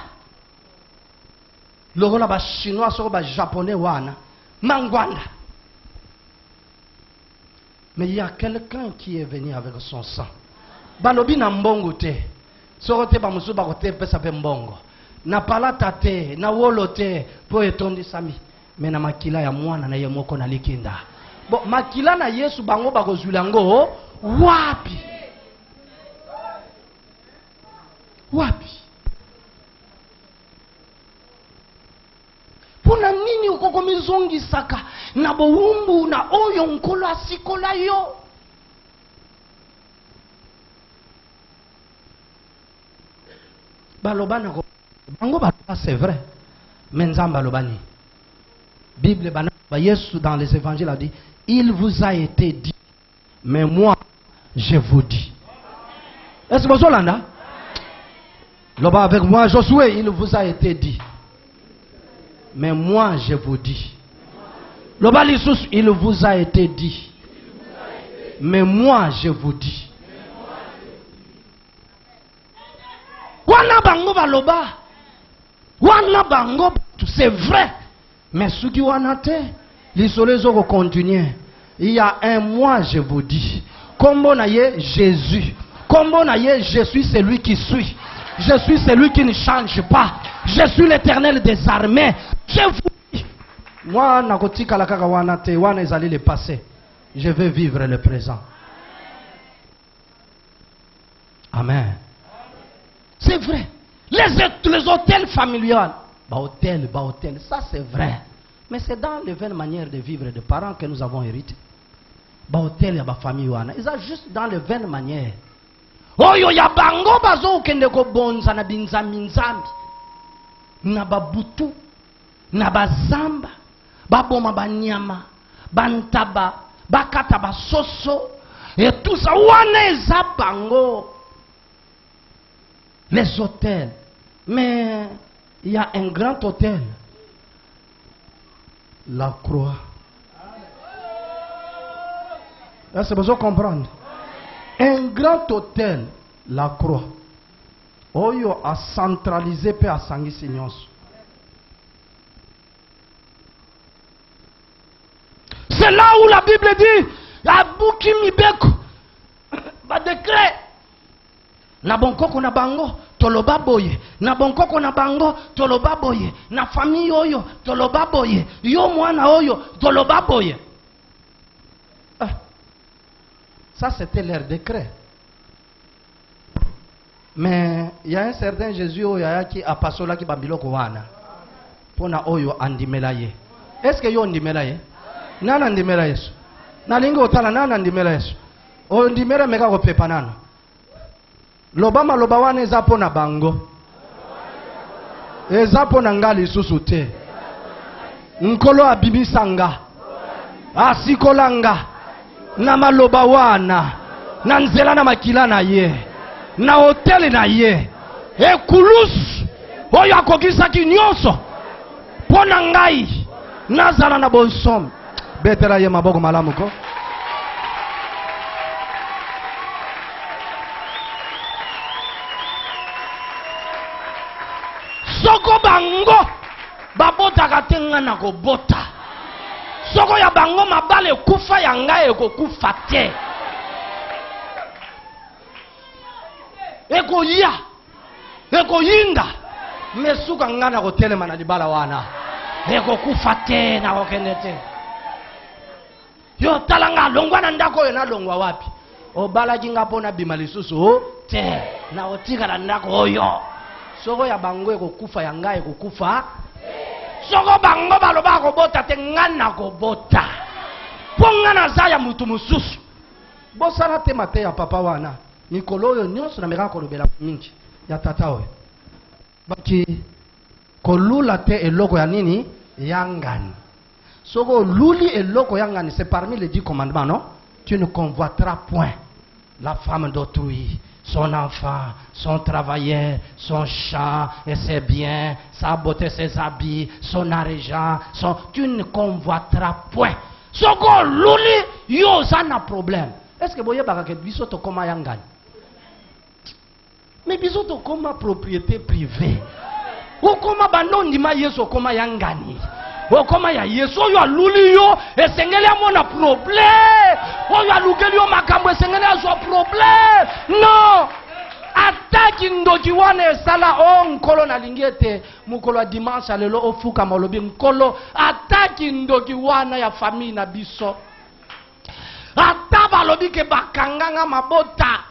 Loko na ba chinois soko ba japonais wana, mangwanda. Mais il y a quelqu'un qui est venu avec son sang. Balobi na mbongo te. Sorote ba musu ba kote pesa pe mbongo. Na palata te, na wolo te, po etondi sami. Mais na makila ya mwana na ye moko na likinda. Bon, makila na Yesu bango ba kozwilango wapi? Wapi? Puna nini ukoko mizongi saka na bowumbu na oyo nkolo asikola yo? Balobana ko bango ba c'est vrai mais nzamba lobani Bible bana ba Yesu dans les évangiles a dit il vous a été dit mais moi je vous dis. Est-ce que vous entendez? Loba avec moi Josué il vous a été dit mais moi je vous dis. Loba lisusu il vous a été dit mais moi je vous dis. Wana bango baloba, wana bango c'est vrai, mais ce qui wana te, les soleils ont continué. Il y a un mois je vous dis, comme on a Jésus, comme on a je suis celui qui suis, Je suis celui qui ne change pas. Je suis l'Éternel des armées. Je vous dis. Moi, nakotika la kaka wana te wana ezali le passé. Je veux vivre le présent. Amen. C'est vrai. Les hôtels familiales. Hôtel, ça c'est vrai. Mais c'est dans les vaines manières de vivre des parents que nous avons hérité. Hôtel, ya famille wana. Ils sont juste dans les vaines manières. Oyo ya bango bazo kende ko bonza na binzambi nzambi. Na babutu, na bazamba, baboma banyama, bantaba, bakata basoso, et tout ça wana eza bango. Les hôtels. Mais il y a un grand hôtel. La croix. Là, c'est besoin de comprendre. Un grand hôtel, la croix. Oyo a centralisé pe a sangi signos. C'est là où la Bible dit, Abuki mibeko, ba décret. Na bonkoko na bango, toloba boye. Na bonkoko na bango, toloba boye. Na famille oyo, toloba boye. Yo mwana oyo, toloba boye. Ça, c'était leur décret. Mais il y a un certain Jésus qui a passé là qui bambilo kowana. Pona oyo andimela ye. Est-ce que yo andimela ye? Nana andimela yesu. Na lingo otala nana andimela yesu. O andimela meka ko pepa nana. Lobama lobawana eza pona bango. Eza pona ngali susu te. Nkolo abimisanga. Asikolanga. Na maloba wana na nzela na makila na ye na hotel na ye ekulus oyo akokisaki nyonso pona ngai nazala na bonsom betela ye maboko malamu ko soko bango babotaka te nga na kobota. Soko ya bango mabale kufa ya ngai ekokufa te. Ekoya. Ekoyinda. Mesuka ngana ko telema na libala wana. Ekokufa te na kokende te. Yo talanga longwa na ndako yo na longwa wapi? Obala jinga pona bima lisusu te. Na otika na ndako oyo. Soko ya bango ekokufa ya ngai ekokufa. Soko bango baloba kobota te ngana kobota. Pongana zaya mutu mususu. Bosana te mate ya papa wana. Nikolo yo nyonso na meka kolobela mingi. Ya tata oyo. Baki kolula te eloko ya nini? Yangani. Soko luli eloko yangani, c'est parmi les 10 commandements, non? Tu ne convoiteras point la femme d'autrui, son enfant, son travailleur, son champ et ses biens, sa beauté, ses habits, son argent, tu ne convoiteras point. Soko luli yo zana problème. Est-ce que boye baka ke biso to koma yangani? Mais biso to koma propriété privée. Ou koma banondi ma yeso koma yangani. Ou koma ya yeso yo luli yo esengeli amona problème. O yo lukeli yo makambo esengeli azo problème. Non. Ataki ndoki wana esala o nkolo na lingete mukolo dimanche alelo ofuka malobi nkolo ataki ndoki wana ya famille na biso. Ataba lobi ke bakanganga mabota.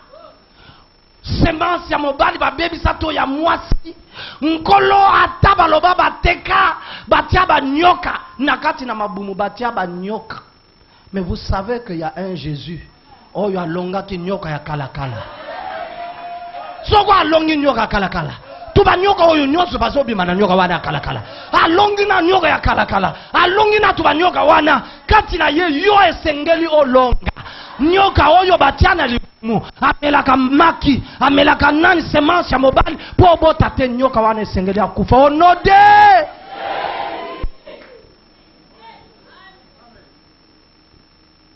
Semence ya mobali ba baby sato ya mwasi. Nkolo ataba loba bateka batia ba nyoka nakati na mabumu batia ba nyoka. Mais vous savez qu'il y a un Jésus. Oh ya longa ki nyoka ya kala kala. Soko alongi nyoka kala kala. Tuba nyoka oyo nyonso bazobi mana nyoka wana kala kala. Alongi na nyoka ya kala kala. Alongi na tuba nyoka wana kati na ye yo esengeli olonga. Nyoka oyo batiana limu amelaka maki amelaka nani semence ya mobali po bota te nyoka wana esengeli akufa onode.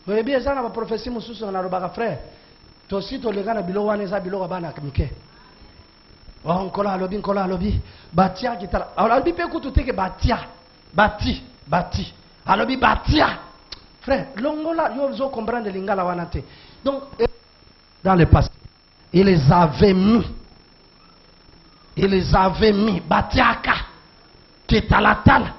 Oyebi ezana ba prophétie mususu na robaka frère. Tosi to legana bilo wana eza bilo bana kamike. Oh nkola alobi batia kitala. Alobi pe kutu teke batia bati. Alobi batia. Frère, longola yo zo comprendre lingala wana te. Donc dans le passé, il les avait mis ils avaient mis batiaka ketalatala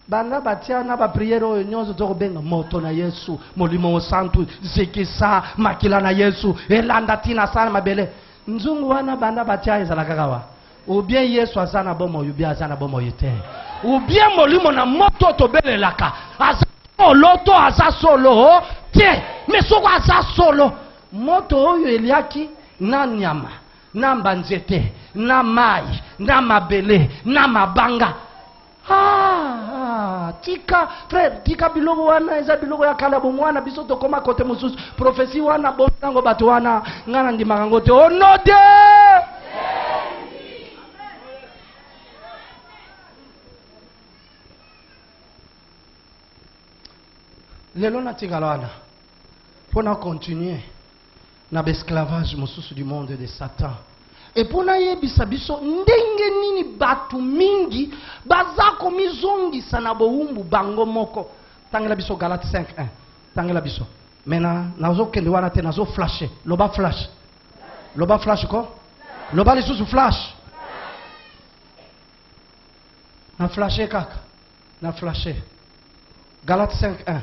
banda batia na ba prière oyo nyonso tokobenga moto na Yesu molimo santu zikisa makila na Yesu elanda tina sana mabele nzungu wana banda batia ezalaka kawa ou bien Yesu azana bomo ou bien azana bomo yete ou bien molimo na moto tobelelaka asa loto asa solo te mais soko asa solo moto oyo eliaki na nyama na mbanzete na mai na mabele na mabanga tika frère tika biloko wana eza biloko ya kala bomwana biso tokoma kote mususu prophétie wana bonango bato wana ngana ndimaka ngo te onode lelo na tikala wana pona continuer na l'esclavage mususu du monde de Satan. Et pour yebisa biso ndenge nini batu mingi bazako mizongi sana boumbu bango moko. Tangela biso Galates 5:1. Tangela biso. Mena nazo kende wana te nazo flasher. Loba flash. Loba flash ko? Loba lisusu flash. Na flasher kaka. Na flasher. Galates 5:1.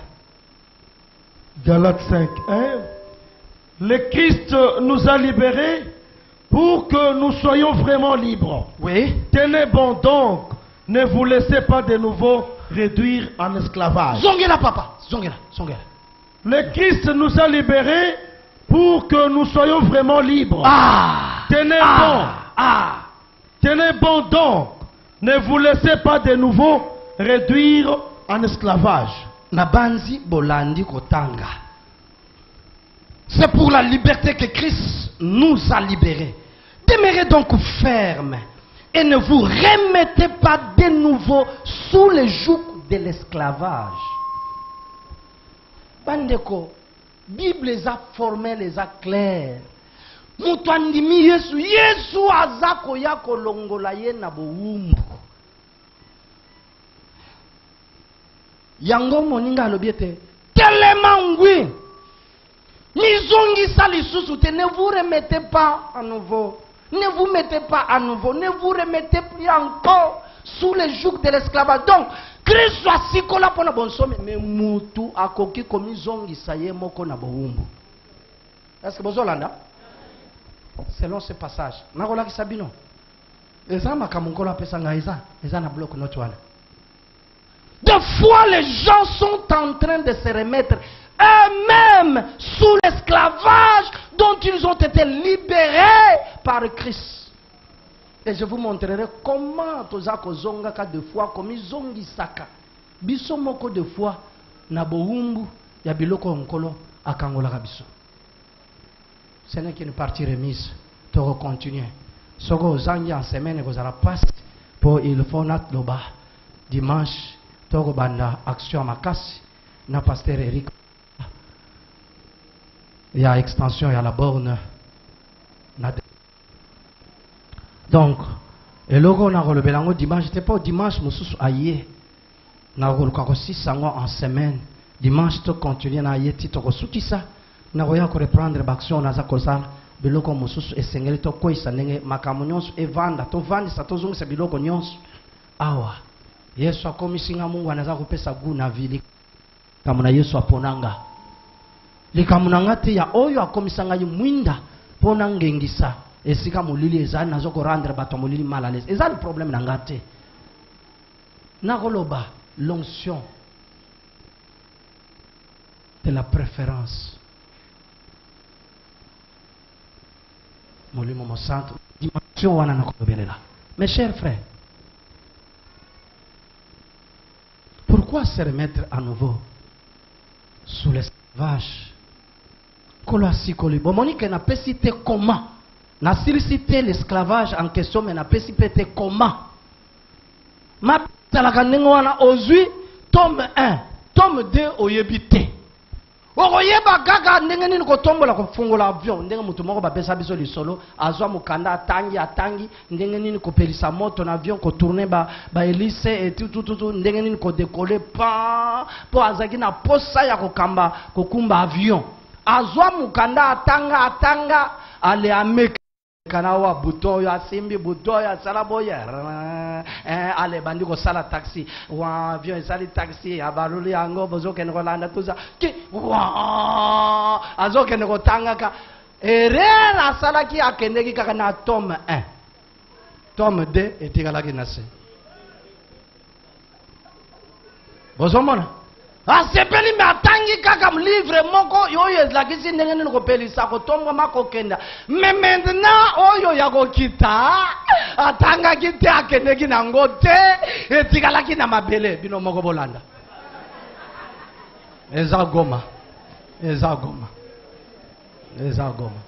Galates 5:1. Le Christ nous a libérés pour que nous soyons vraiment libres. Oui. Tenez bon donc, ne vous laissez pas de nouveau réduire en esclavage. Zongela papa, zongela. Le Christ nous a libérés pour que nous soyons vraiment libres. Tenez bon donc, ne vous laissez pas de nouveau réduire en esclavage. Nabanzi bolandi kotanga. C'est pour la liberté que Christ nous a libérés. Demeurez donc fermes et ne vous remettez pas de nouveau sous le joug de l'esclavage. Bandeko, Bible les a formés, les a clairs. Mutwandimi Yesu azako yako longola ye na boumbu. Yango moninga lobiete tellement oui. Ne vous remettez pas à nouveau. Ne vous mettez pas à nouveau. Ne vous remettez plus encore sous le joug de l'esclavage. Donc, Christ soit si kola pour na bonsomme. Mais mutu akoki komi zongi saye moko na boumbu. Est-ce que vous avez selon ce passage. Nakola ki sabino. Eza makamunkola pesa ngaiza. Eza na bloc notwana. Des fois, les gens sont en train de se remettre eux-mêmes sous l'esclavage dont ils ont été libérés par Christ. Et je vous montrerai comment tozako zonga ka de fois comme zongi saka. Biso moko de fois na boumbu ya biloko nkolo akangola biso. Ce n'est qu'une partie remise. Toro continuer. Soko zangi en semaine ko zala passe pour il faut nat loba dimanche toro banda action makasi na pasteur Eric. Il y a extension, il y a la borne. Donc, et logo na relevé lango dimanche, j'étais pas au dimanche, mususu aye. Na relevé kako 6 en semaine. Dimanche to continuer na aye tito ko sutisa. Na roya ko reprendre l'action na za kozala. Biloko mususu esengeli to ko isanenge makamu nyonso evanda to vandi sa to zungu se biloko nyonso. Awa. Yesu akomisinga Mungu anaza kupesa gu na vili. Kama na Yesu aponanga. Likamunanga te ya oyo akomisanga yi mwinda pona ngengisa esika mulili ezali nazoko rendre bato mulili mal à l'aise. Ezali problème nanga te. Nakoloba l'onction de la préférence. Molimo mo santo dimension wana nakolobelela. Mes chers frères, pourquoi se remettre à nouveau sous l'esclavage? Monique n'a pas cité comment. N'a cité l'esclavage en question, mais n'a pas cité comment. Ma talakanengwana ozui tome 1, tome 2 oyebite. Okoyeba gaga ndenge nini ko tombola ko fungola avion ndenge mutu moko ba pesa biso lisolo azwa mukanda atangi ndenge nini ko pelisa moto na avion ko tourner ba hélice et tout ndenge nini ko décoller pa po azaki na posa ya ko kamba ko kumba avion azwa mukanda atanga ale ameka kanawa bouton ya simbi bouton ya sala boya ale bandi ko sala taxi wa avion sali taxi ya baluli yango bozo ken ko landa tuza ki wa azo ken ko tanga ka erera sala ki akende ki kaka na tome 1 tome 2 etikala ki nase bozo mona asepeli me atangi kaka livre moko yoyo ezalakisi ndenge nini kopelisa kotonga makokenda me maintenant oyo ya kokita atangaki te akendeki nango te etikalaki na mabele bino moko bolanda eza goma eza goma eza goma.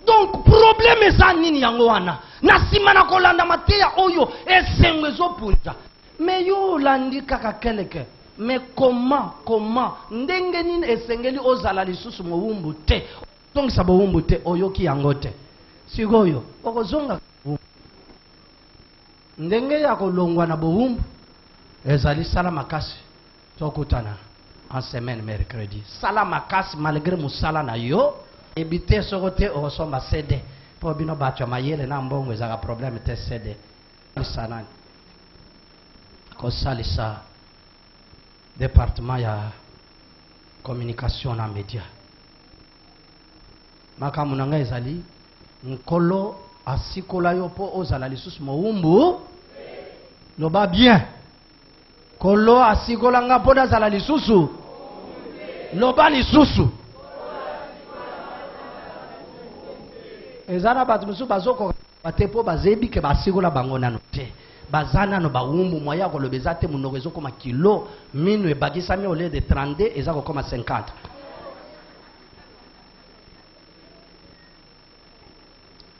Donc problème eza nini yango wana na sima na kolanda mateya oyo esengo ezopunza. Mais yo landi kaka keleke. Mais comment ndenge nini esengeli ozala lisusu mowumbu te. Donc sabo wumbu te oyoki yango te. Sikoyo okozonga ndenge ya kolongwa na bowumbu ezali sala makasi tokutana en semaine mercredi. Sala makasi malgré musala na yo ebite sokote osomba CD. Po bino bacho mayele na mbongo ezaka problème te CD. Sanani kosalisa département ya communication na média makamu nanga ezali nkolo asikola yo po ozala lisusu mowumbu loba bien kolo asikola nga po nazala lisusu loba lisusu ezana batu musu bazoko batepo bazebi ke basikola bango nano te bazana no bawumbu moya kolobeza te munoko ezokoma kilo minu ebakisami au lieu de 32 ezako koma 50.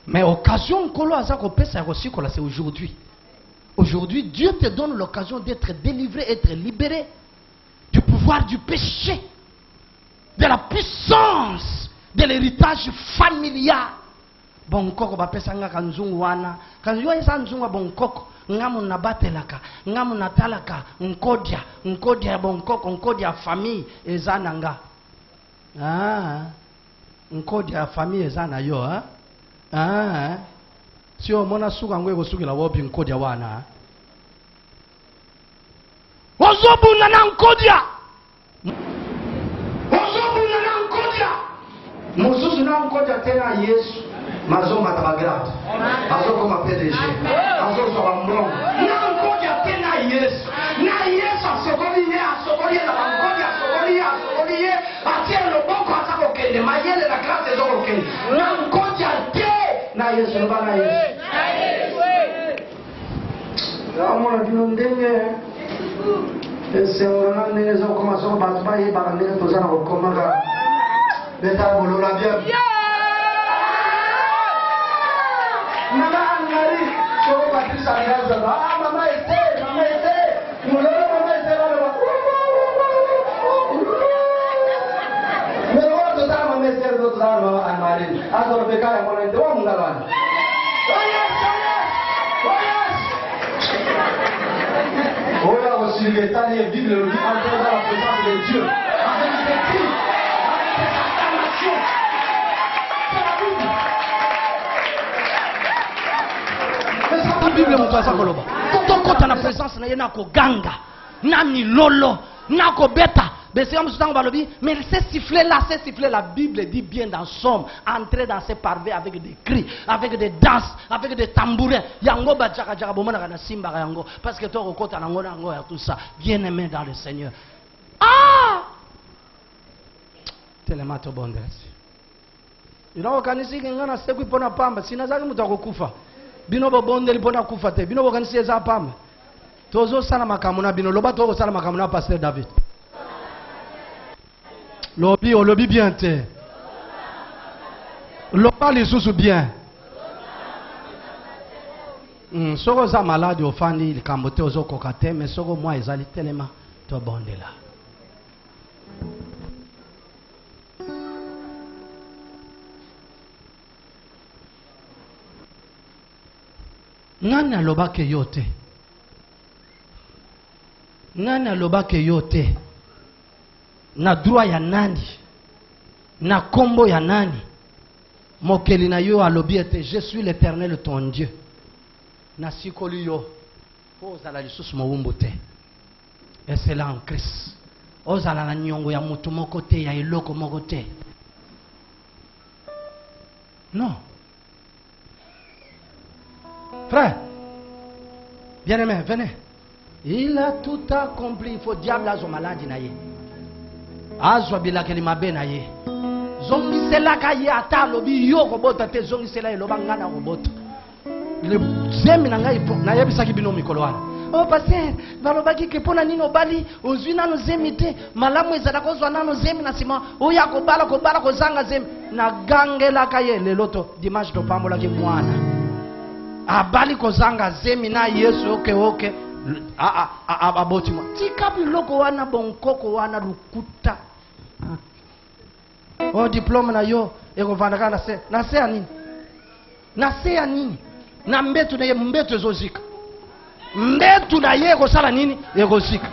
Mais occasion kolo azako pesa ya kosikola c'est aujourd'hui. Aujourd'hui Dieu te donne l'occasion d'être délivré, être libéré du pouvoir du péché, de la puissance de l'héritage familial. Bonkoko bapesanga kanzungu wana kanzungu esa nzungu bonkoko ngamu nabatelaka ngamu natalaka nkodia bonkoko nkodia famille ezananga nkodia famille ezana yo sio mona suka ngwe ko sukila wobi nkodia wana ozobuna na nkodia mususu na nkodia tena Yesu mazo matabagrata mazo koma PDG mazo soka mbongo na ngoja tena Yesu na Yesu asokoli na ngoja asokoli atie loboko atako kende mayele na grate zoko kende na ngoja te na Yesu no bana Yesu ya mona bino ndenge ese ona ndenge zo koma so batba yi barande to zana ko koma ka beta bolola bien. Mama angari, so Patricia Gaza, mama ete, mulolo mama ete lolo. Mero to da mama ete to da mama angari. Azor beka mona ete wa mungalwan. Oya aussi l'état et Bible le dit entrer dans la présence de Dieu. Avec des cris, avec des acclamations. La Bible mutwaza koloba tokota na présence na yena ko ganga na milolo na ko beta bese mutango balobi mais c'est siffler là la Bible dit bien dans Somme entrer dans ces parvets avec des cris avec des danses avec des tambourins yango ba jaka bomona kana simba yango parce que to kokota nango ya tout ça bien aimé dans le Seigneur tellement to bondresse ino kanisi ngana sekwi pona pamba sinazaki mutako kufa bino bobonde lipona kufa te bino bokanisi eza pamba tozo sala makambo na bino loba to sala makambo na pasteur David lobi bien te loba lisusu bien soko za malade ofandi likambo te ozokoka te mais soko mwa ezali telema to bondela nani alobake yo te na droit ya nani na kombo ya nani mokeli na yo alobi ete je suis l'Éternel ton Dieu. Nasikoli yo ozala lisusu mowumbu te. Et c'est là en Christ. Ozala na nyongo ya mutu moko te ya eloko moko te. Non. Frère, bien-aimé, venez. Il a tout accompli. Il faut diable azo maladie na ye. Azo bilakeli mabe na ye. Zongi sela ka ye ata lobi yo robota te zongi sela eloba ngana robota. Le zemi na ngai na yebisaki bino mikolo wana. Oh pasteur, balobaki ke pona nino bali ozwi nano zemi te malamu ezala kozwa nano zemi na sima oya kobala kozanga zemi na gangela ka ye leloto dimanche to pambola ki mwana abali kozanga zemi na Yesu oke aboti mwa tika biloko wana bonkoko wana lukuta. Oh diplôme na yo ekovandaka na se ya nini na mbetu na ye mbetu ezozika mbetu na ye ekosala nini ekozika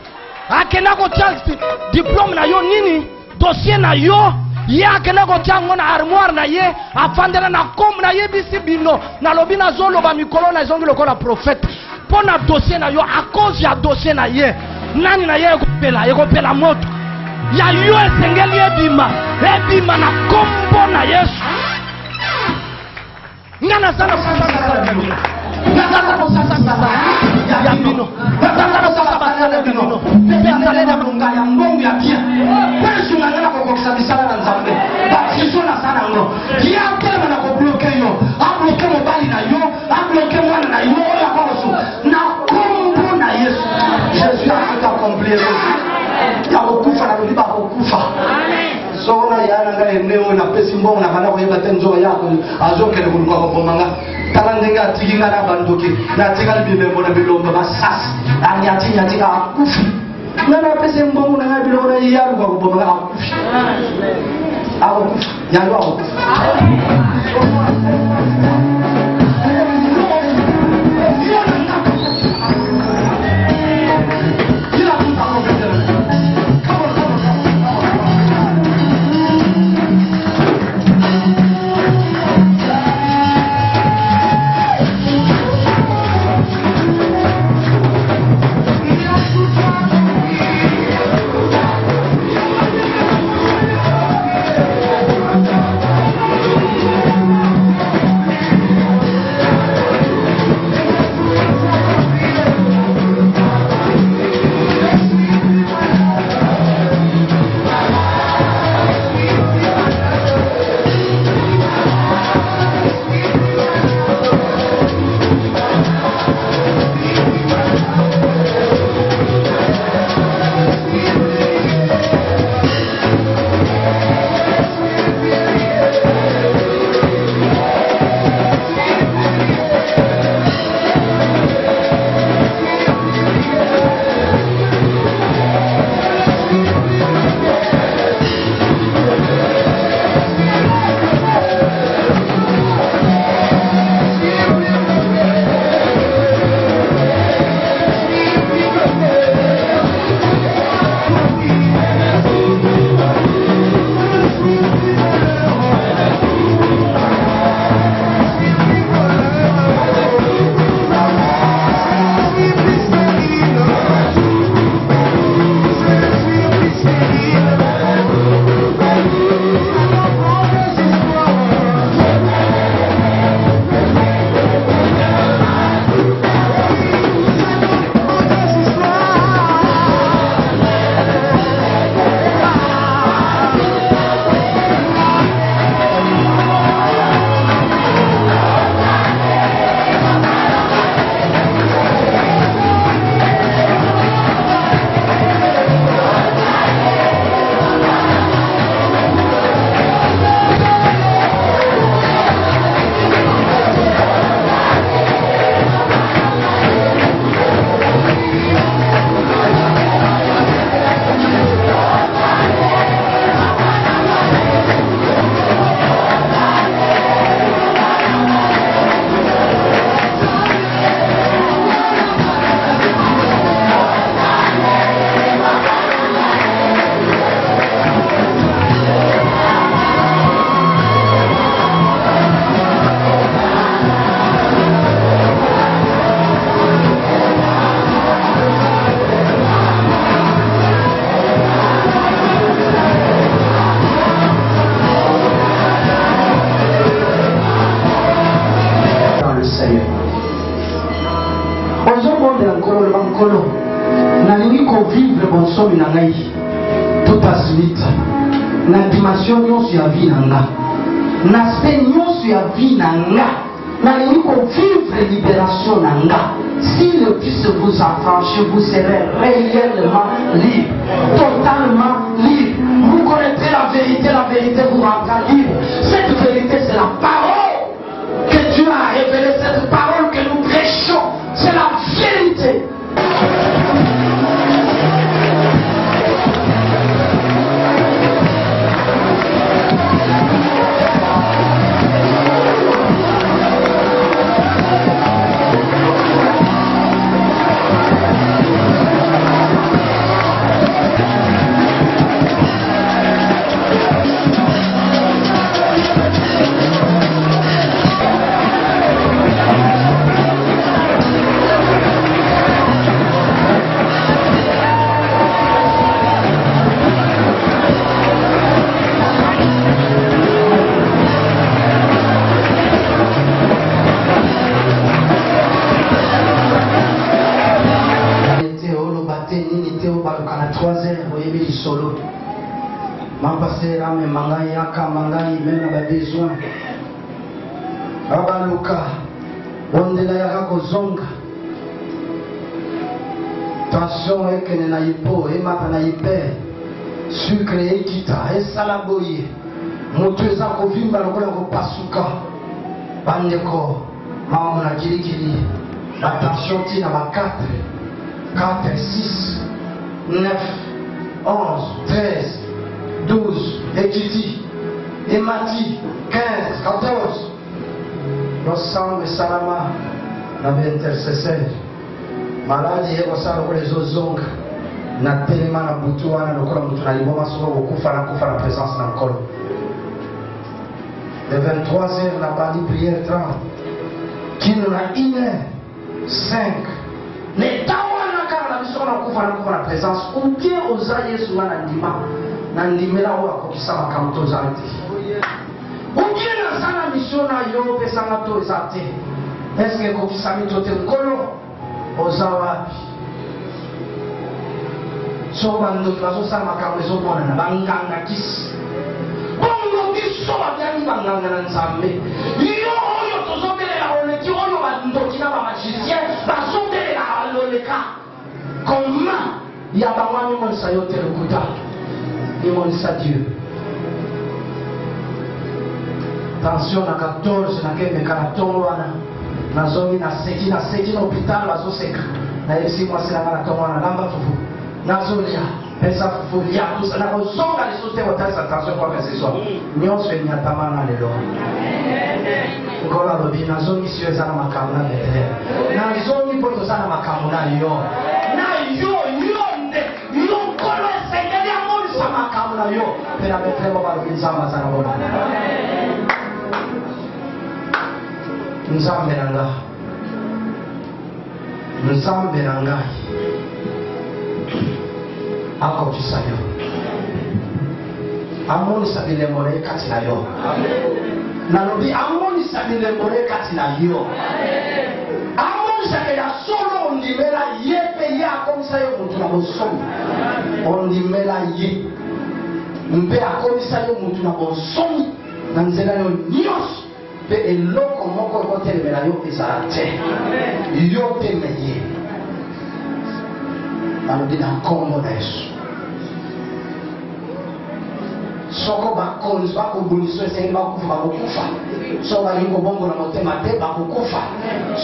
akenda kotia diplôme na yo nini dossier na yo ye akenda kotia yango na armoire na ye afandela na kombo na ye bisi bino nalobi nazoloba mikolo na ezongi lokola prophète mpo na dossier na yo a cause ya dossier na ye nani na ye ekopela moto ya yo esengeli ebima na kombo na Yesu. Ngana sana kusasa bino. Ngana kusasa ya bino. Ngana kusasa bino. Petale na bunga ya mbongo ya pia. Pesu ngana kokokisa bisala na Nzambe. Batizo na sana ngo. Ya kema na kubloke yo. Abloke mobali na yo, abloke mwana na yo ya kwaso. Na kombo na Yesu. Jésus a accompli. Ya okufa na liba okufa. Amen. Sona yana nga eneo na pesi mbongo na kana koyeba tenzo yako azokele kulikuwa kwa bomanga talandenga tikinga na bandoki na tikali bibembo na bilomba basasi anyatinya tika akufi na pesi mbongo na bilomba yaru kwa bomanga akufi akufi yaru akufi zomi na ngai tout asimite na dimension nyonso ya vie na nga na aspect nyonso ya vie na nga nalingi kovivre libération na nga. Si le Fils vous affranchit, vous serez réellement libre, totalement libre. Vous connaîtrez la vérité vous rendra libre. Cette vérité, c'est la parole que Dieu a révélée, cette parole que nous prêchons, c'est la vérité. Mapasera me mangai aka mangai mena ba besoin baba luka ondela ya kozonga tension ekene na ipo emata na ipe sucre ekita esalaboye moto eza kovimba lokola kopasuka bandeko mama na kirikiri ba tension tina ba 4 6 9 11 13 12, Ekiti, Emati, 15, 14. L'ensemble de Salama, la intercesseur. Maladi et Osalo les ozong, na telema na butua na lokola mutu na liboma sono okufa na présence na nkolo. De 23h na bandi prière 30. Kino na 1h5. Ne tawana kala biso na okufa na présence. Ou bien oza Yesu na ndima. Nandimela wa kokisama kamto zante ungena sana misiona yo pesa ngato zate eske kokisami tote nkolo ozawapi so bando bazo sama kamzo mona na banganga kisi bongo kiso babyani banganga na nzambe yo oyo tozobelela oleki oyo bando kina ba magicien bazobelela aloleka comment ya bamwami monsa yo telekuta imonisa Dieu. Tension na 14 na keme kana tongwana na zongi na seki na hospital bazo seka na yesi mwasi na kana tongwana lamba fufu na zolia pesa fufu ya kusa na kozonga lisote watasa tension kwa pesa so nyonso nyatamana lelo ngola lobi na zongi sio sana makamuna bete na zongi poto sana makamuna yo na yo kolo sengeli amoni sama kamuna yo pera betremo ba bizama sana bona nzambe nanga ako tisayo amoni sabile more kati na yo nalobi amoni sabile more kati na yo amoni sabile solo ndimela yepe ya komisa yo mutu na bosomi ondimela ye mpe akomisa yo mutu na bosomi na nzela yo nyonso mpe eloko moko ekotelemela yo ezala te yo te meye balobi na nkombo na Yesu soko bakonzi bakobuniso esengi bakokufa soko balingi kobongola motema te bakokufa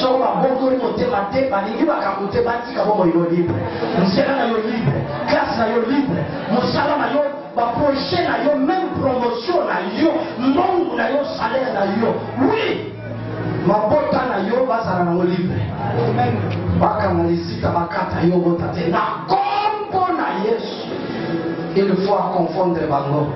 soko babongoli motema te balingi bakambo te batika bongo yo libre nzela na yo libre klase na yo libre mosala na yo baprojet na yo même promotion na yo mbongo na yo salaire na yo oui mabota na yo bazala nango libre bakanga lisita bakata yo bota te na kombo na Yesu il faut confondre bango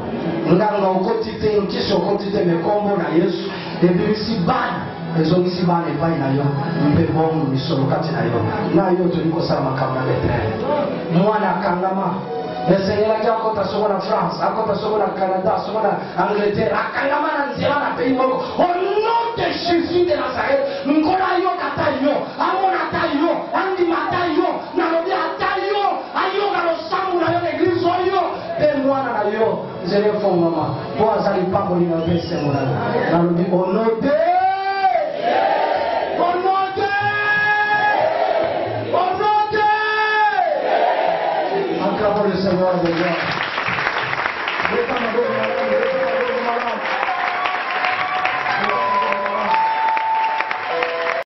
nganga okoti te nkisi okoti te mekombo na Yesu ebimisi bana ezongisi bana epai na yo mpe bongo misolo kati na yo na yo toli kosala makambo na betere mwana akangama esengelaki akota songo na France akota songo na Canada songo na Angleterre akangama na nzela na pays moko au nom de Jésus de Nazareth nkola yo kata yo amona ta yo andima ta yo nalobi ata yo ayoka losambu na yo nzele fongoma po azali pamboli na besemola nalobi onote onote onote acclamons le Seigneur de gloire.